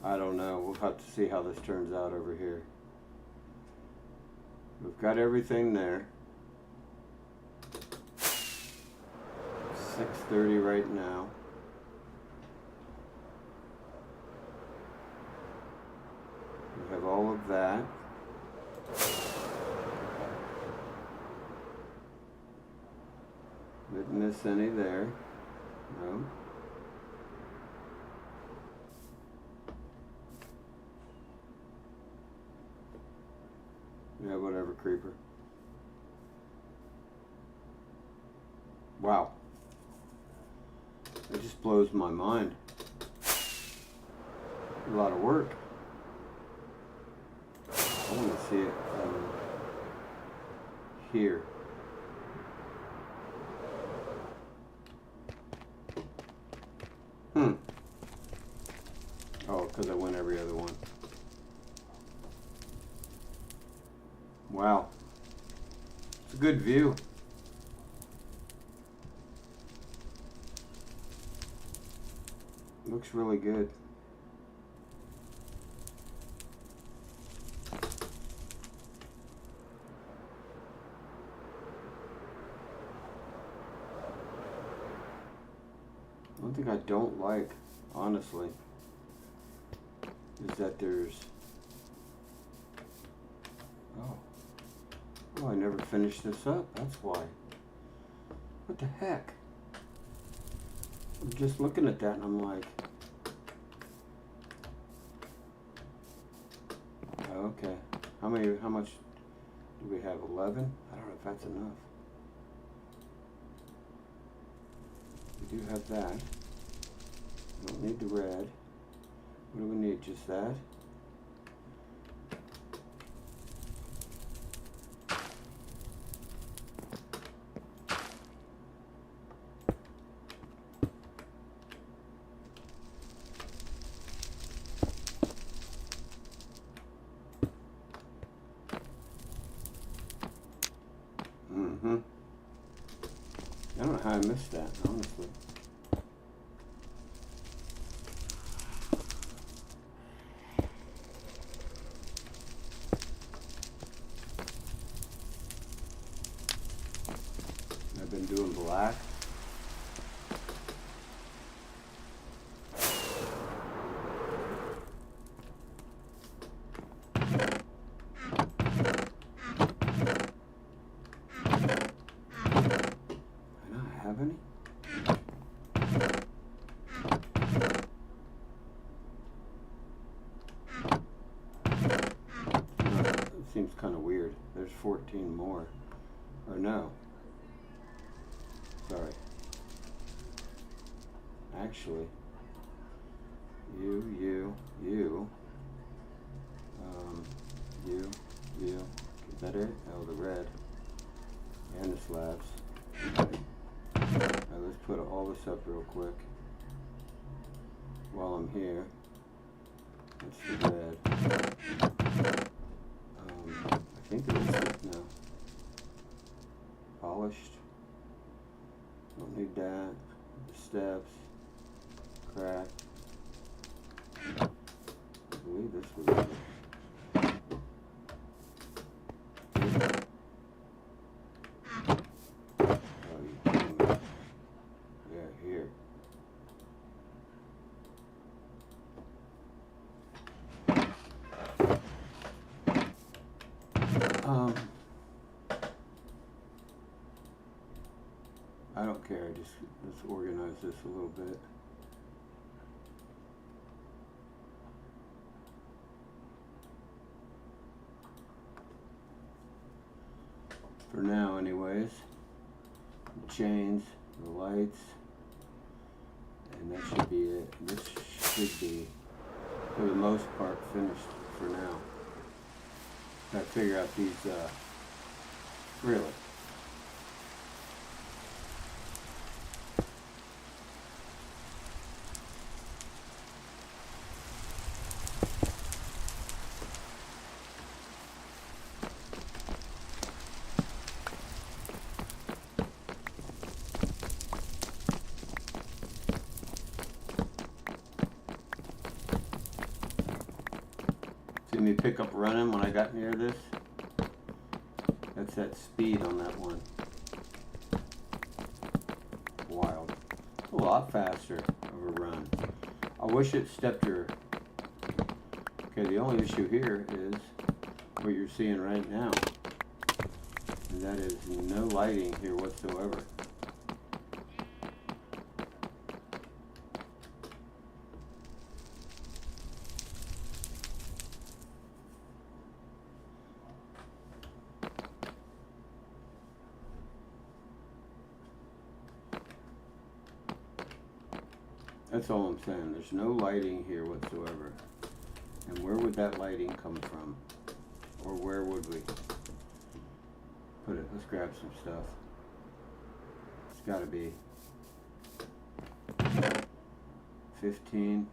I don't know. We'll have to see how this turns out over here. We've got everything there. 6:30 right now. We have all of that. Didn't miss any there. No. Yeah, whatever, creeper. Wow. It just blows my mind. A lot of work. I want to see it here. Oh, because I went every other one. Wow. It's a good view. Looks really good. One thing I don't like, honestly, is that there's... Oh, I never finished this up. That's why. What the heck? I'm just looking at that and I'm like... Okay. How much do we have? 11? I don't know if that's enough. We do have that. We don't need the red. What do we need? Just that? I don't know how I missed that, honestly. I've been doing black. Have any? It seems kind of weird. There's 14 more. Or no. Sorry. Actually, you. Is that it? Oh, the red. And the slabs. Alright, let's put all this up real quick while I'm here. That's the red. I think it is now. Polished. Don't need that. The steps. Cracked. with it. Oh, you're kidding me. Yeah, here. I don't care, just let's organize this a little bit. For now anyways. The chains, the lights, and that should be it. This should be, for the most part, finished for now. Gotta figure out these, really. See me pick up running when I got near this? That's that speed on that one. Wild. A lot faster of a run. I wish it stepped her. Okay, the only issue here is what you're seeing right now. And that is no lighting here whatsoever. That's all I'm saying. There's no lighting here whatsoever. And where would that lighting come from? Or where would we put it? Let's grab some stuff. It's got to be 15.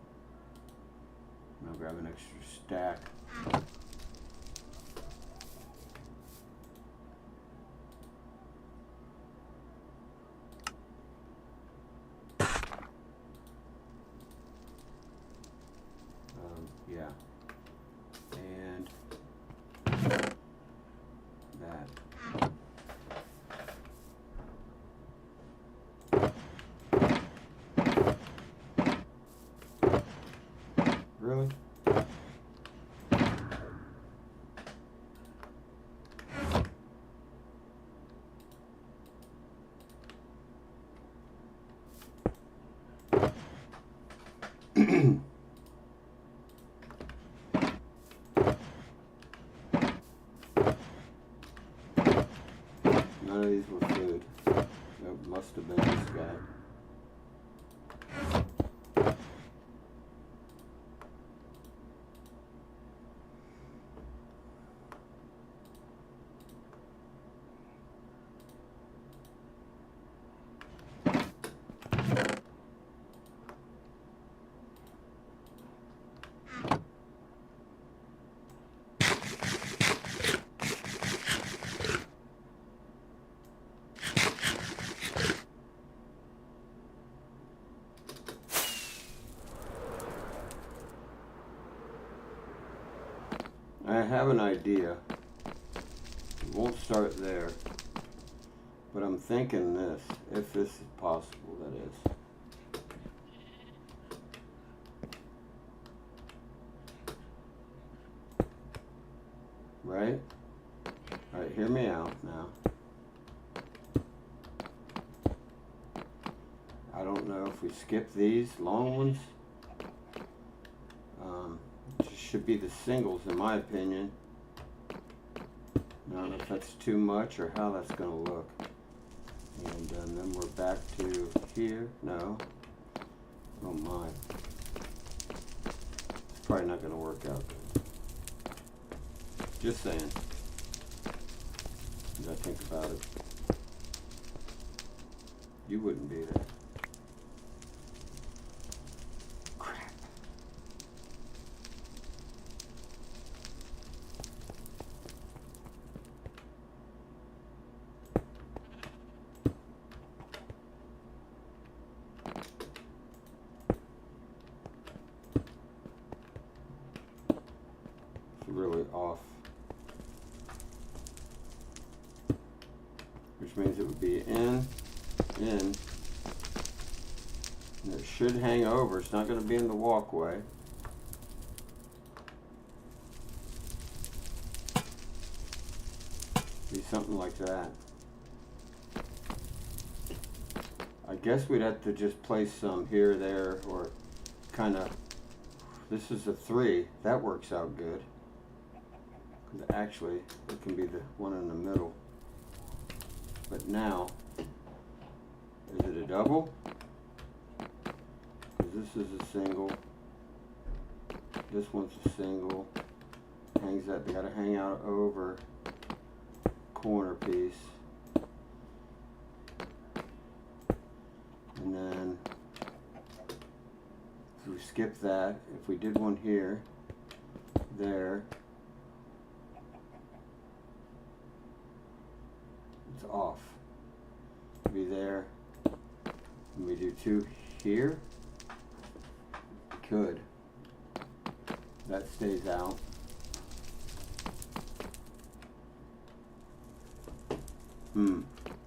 I'll grab an extra stack. Yeah. And that. Really? None of these were food. It must have been this guy. I have an idea. It won't start there. But I'm thinking this, if this is possible, that is. Right? Alright, hear me out now. I don't know if we skip these long ones. It should be the singles in my opinion. I don't know if that's too much or how that's going to look. And then we're back to here. No. Oh my. It's probably not going to work out good. Just saying. As I think about it. You wouldn't be there. Crap. It's really off. Which means it would be in, and it should hang over. It's not going to be in the walkway. Be something like that. I guess we'd have to just place some here, there, or kind of. This is a 3. That works out good. Actually, it can be the one in the middle. But now, is it a double? Because this is a single. This one's a single. Hangs out. They got to hang out over corner piece. And then, if we skip that, if we did one here, there, it's off. Be there. And we do 2 here. Could. That stays out.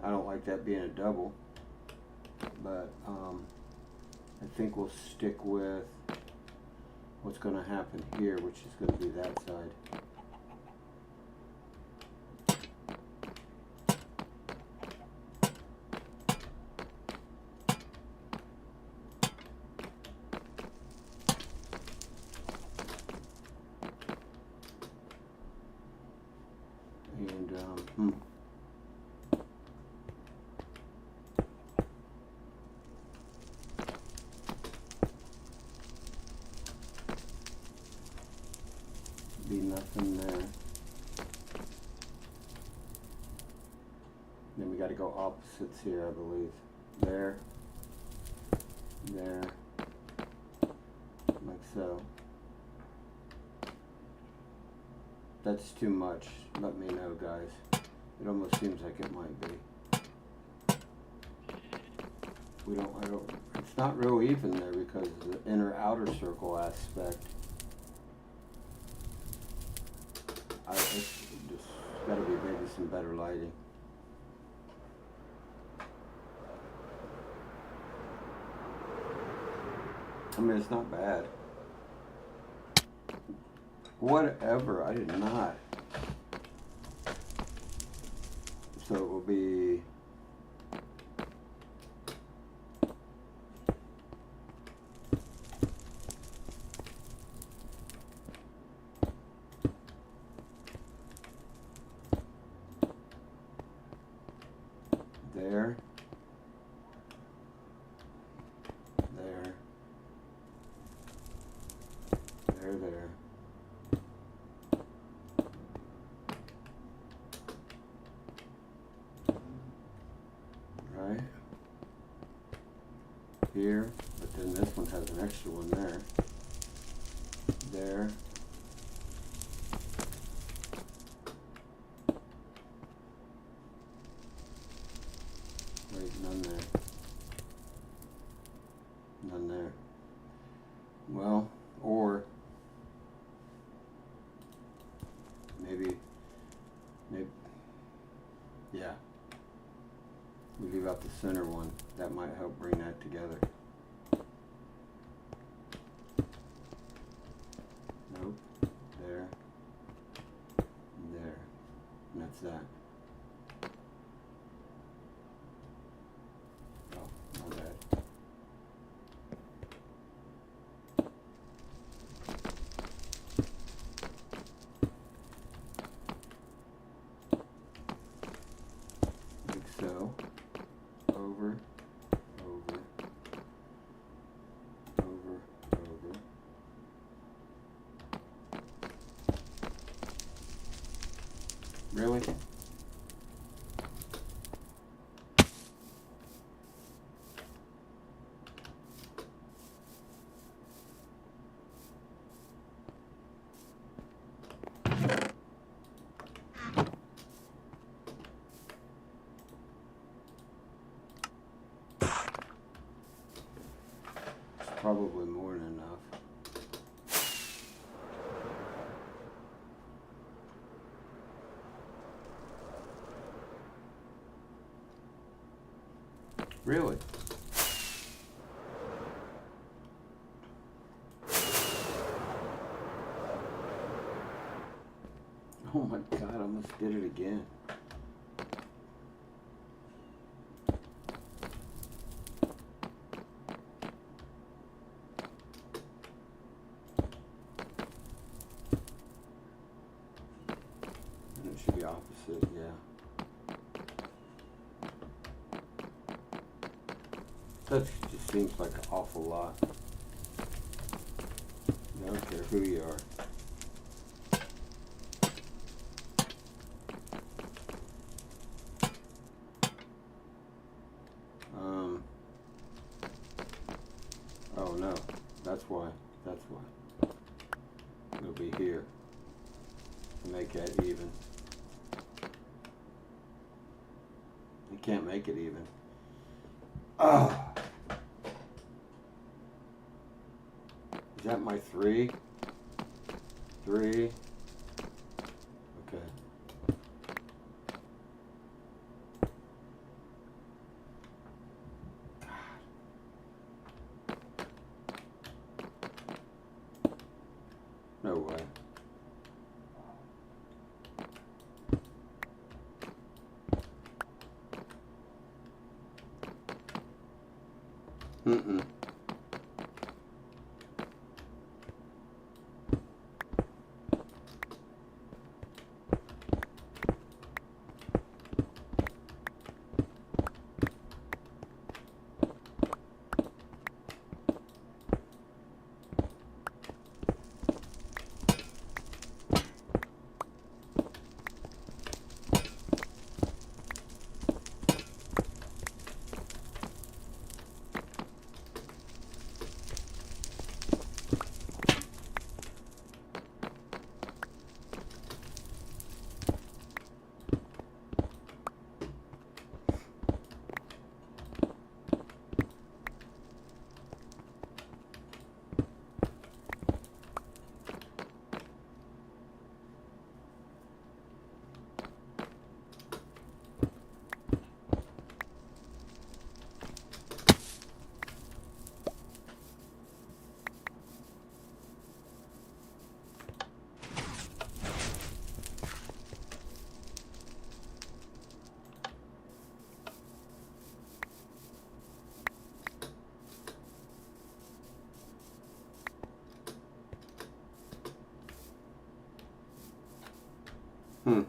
I don't like that being a double. But I think we'll stick with what's going to happen here, which is going to be that side. And be nothing there. Then we got to go opposites here, I believe. There, there, like so. That's too much. Let me know, guys. It almost seems like it might be. It's not real even there because of the inner outer circle aspect. It's just gotta be maybe some better lighting. I mean, it's not bad. Whatever, I did not. So it will be there, there, there. Right here, but then this one has an extra one there. There. Wait, none there. None there. Well, or maybe, yeah. We leave out the center one. That might help bring that together. Nope. There. And there. And that's that. Oh, my bad. Like so. Over, over, over, over. Really? Probably more than enough. Really? Oh my God, I almost did it again. And it should be opposite, yeah. That just seems like an awful lot. I don't care who you are. Oh no, that's why. That's why. It'll be here to make that even. You can't make it even. Oh. Is that my 3? 3. Okay. No way. Mm-mm. Hmm.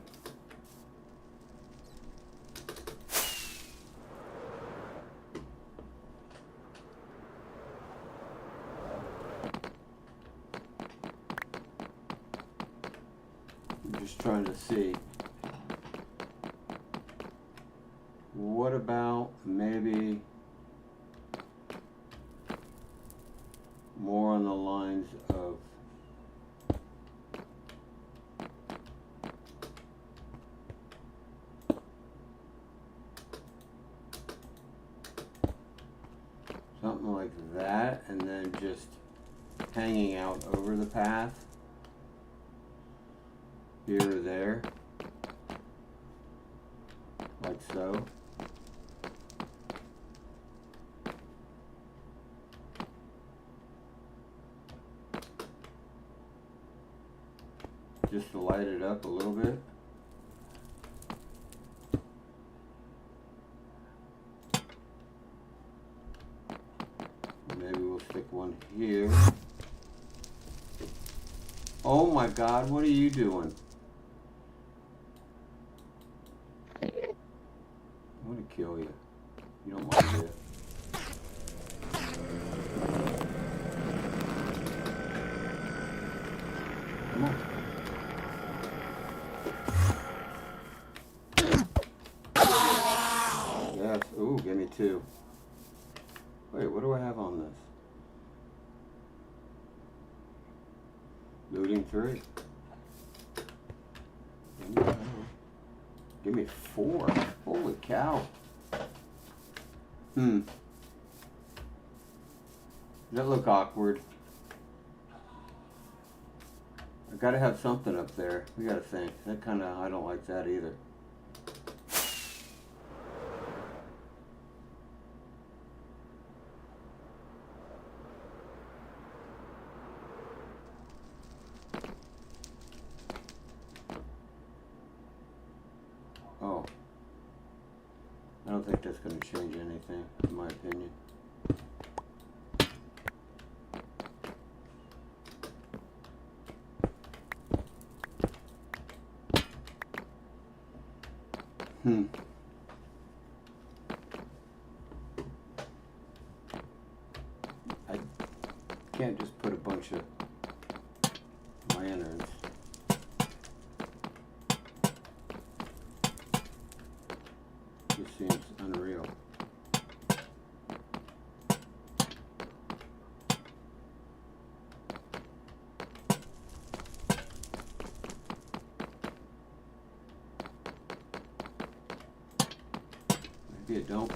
I'm just trying to see. What about maybe more on the lines of something like that, and then just hanging out over the path here or there, like so. Just to light it up a little bit. Maybe we'll stick one here. Oh my God, what are you doing? I'm gonna kill you. You don't want to do it. Come on. Yes. Ooh, give me 2. Wait, what do I have on this? Looting 3. Give me 4. Holy cow. Does that look awkward? I gotta have something up there. We gotta think. That kinda, I don't like that either. don't think that's going to change anything, in my opinion. I can't just put a bunch of lanterns. Just seems unreal. Maybe it don't.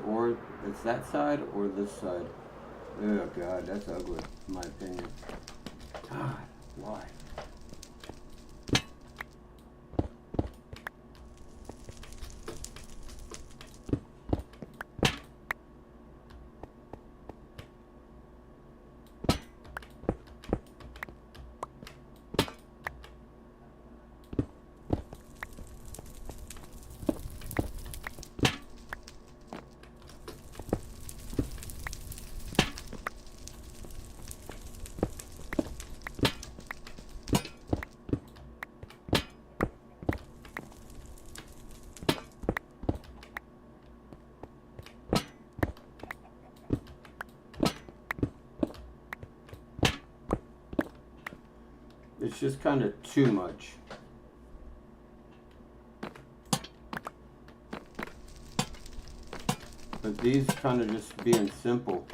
Or it's that side or this side. Oh God, that's ugly, in my opinion. God, why? It's just kind of too much. But these kind of just being simple.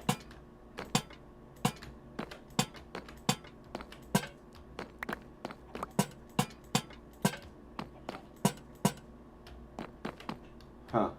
Huh.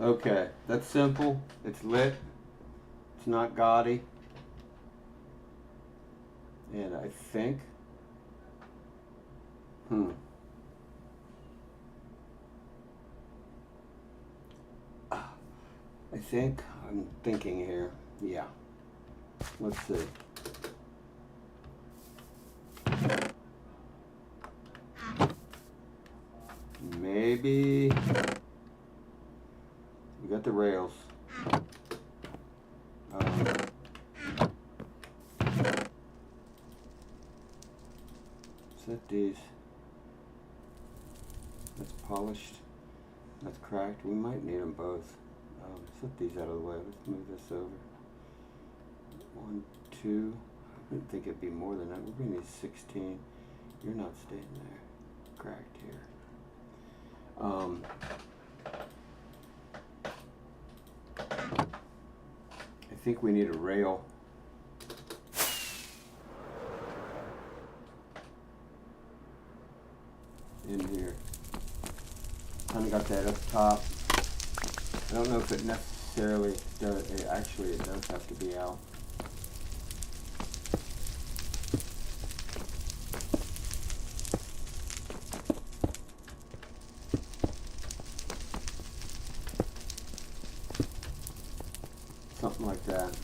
Okay, that's simple. It's lit. It's not gaudy. And I think, I'm thinking here. Yeah. Let's see. Maybe we got the rails. Set these. That's polished. That's cracked. We might need them both. Set these out of the way. Let's move this over. 1, 2. I didn't think it'd be more than that. We're going to need 16. You're not staying there. Cracked here. I think we need a rail. In here. Kind of got that up top. I don't know if it necessarily does. Actually, it does have to be out. something like that.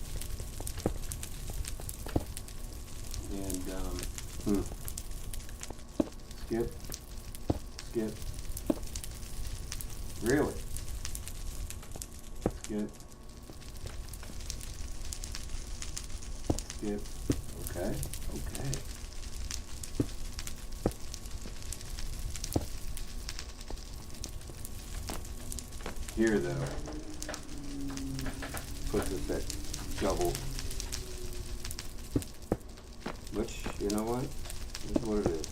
And skip, skip, really, skip, skip, okay, okay. Here though, put this at double, which, you know what, this is what it is.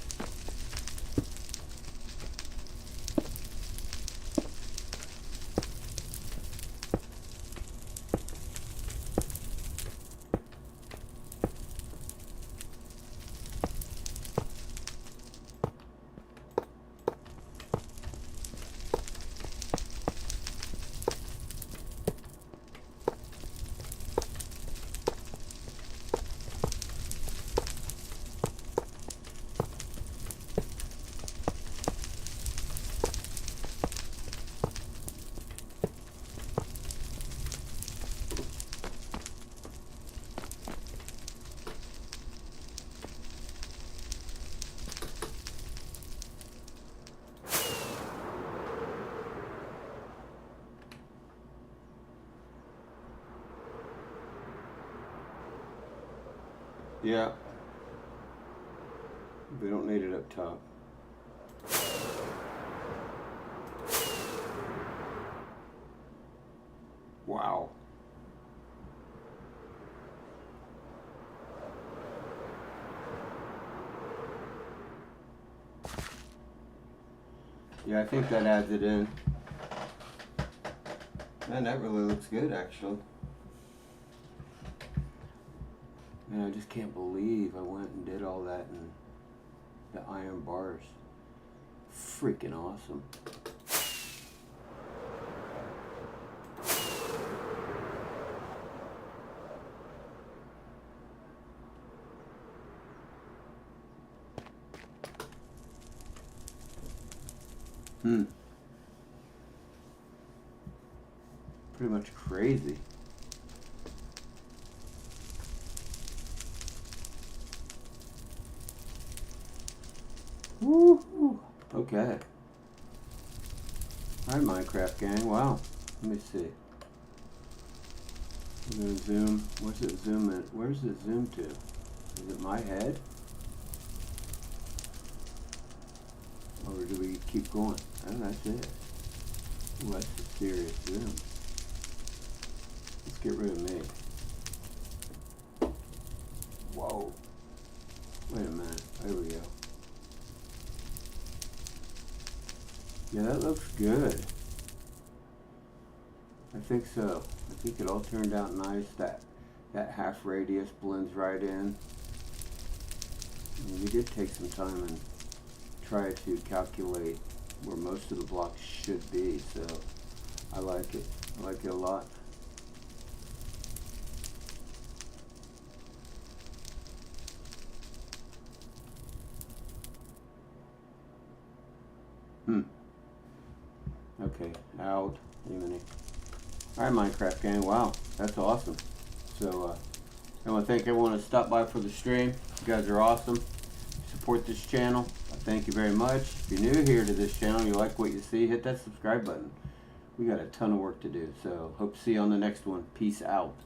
Yeah, we don't need it up top. Wow. Yeah, I think that adds it in. Man, that really looks good, actually. Man, I just can't believe I went and did all that in the iron bars. Freaking awesome. Pretty much crazy. Woo! Okay. Alright, Minecraft gang. Wow. Let me see. I'm gonna zoom. What's it zoom in? Where's it zoom to? Is it my head? Or do we keep going? Oh, that's it. Ooh, that's a serious zoom. Let's get rid of me. Whoa. Wait a minute. There we go. Yeah, that looks good. I think so. I think it all turned out nice. That half radius blends right in. And we did take some time and try to calculate where most of the blocks should be, so I like it. I like it a lot. Okay, out. Alright, Minecraft gang, wow, that's awesome. So, I want to thank everyone that stopped by for the stream. You guys are awesome. Support this channel. I thank you very much. If you're new here to this channel, you like what you see, hit that subscribe button. We got a ton of work to do, so hope to see you on the next one. Peace out.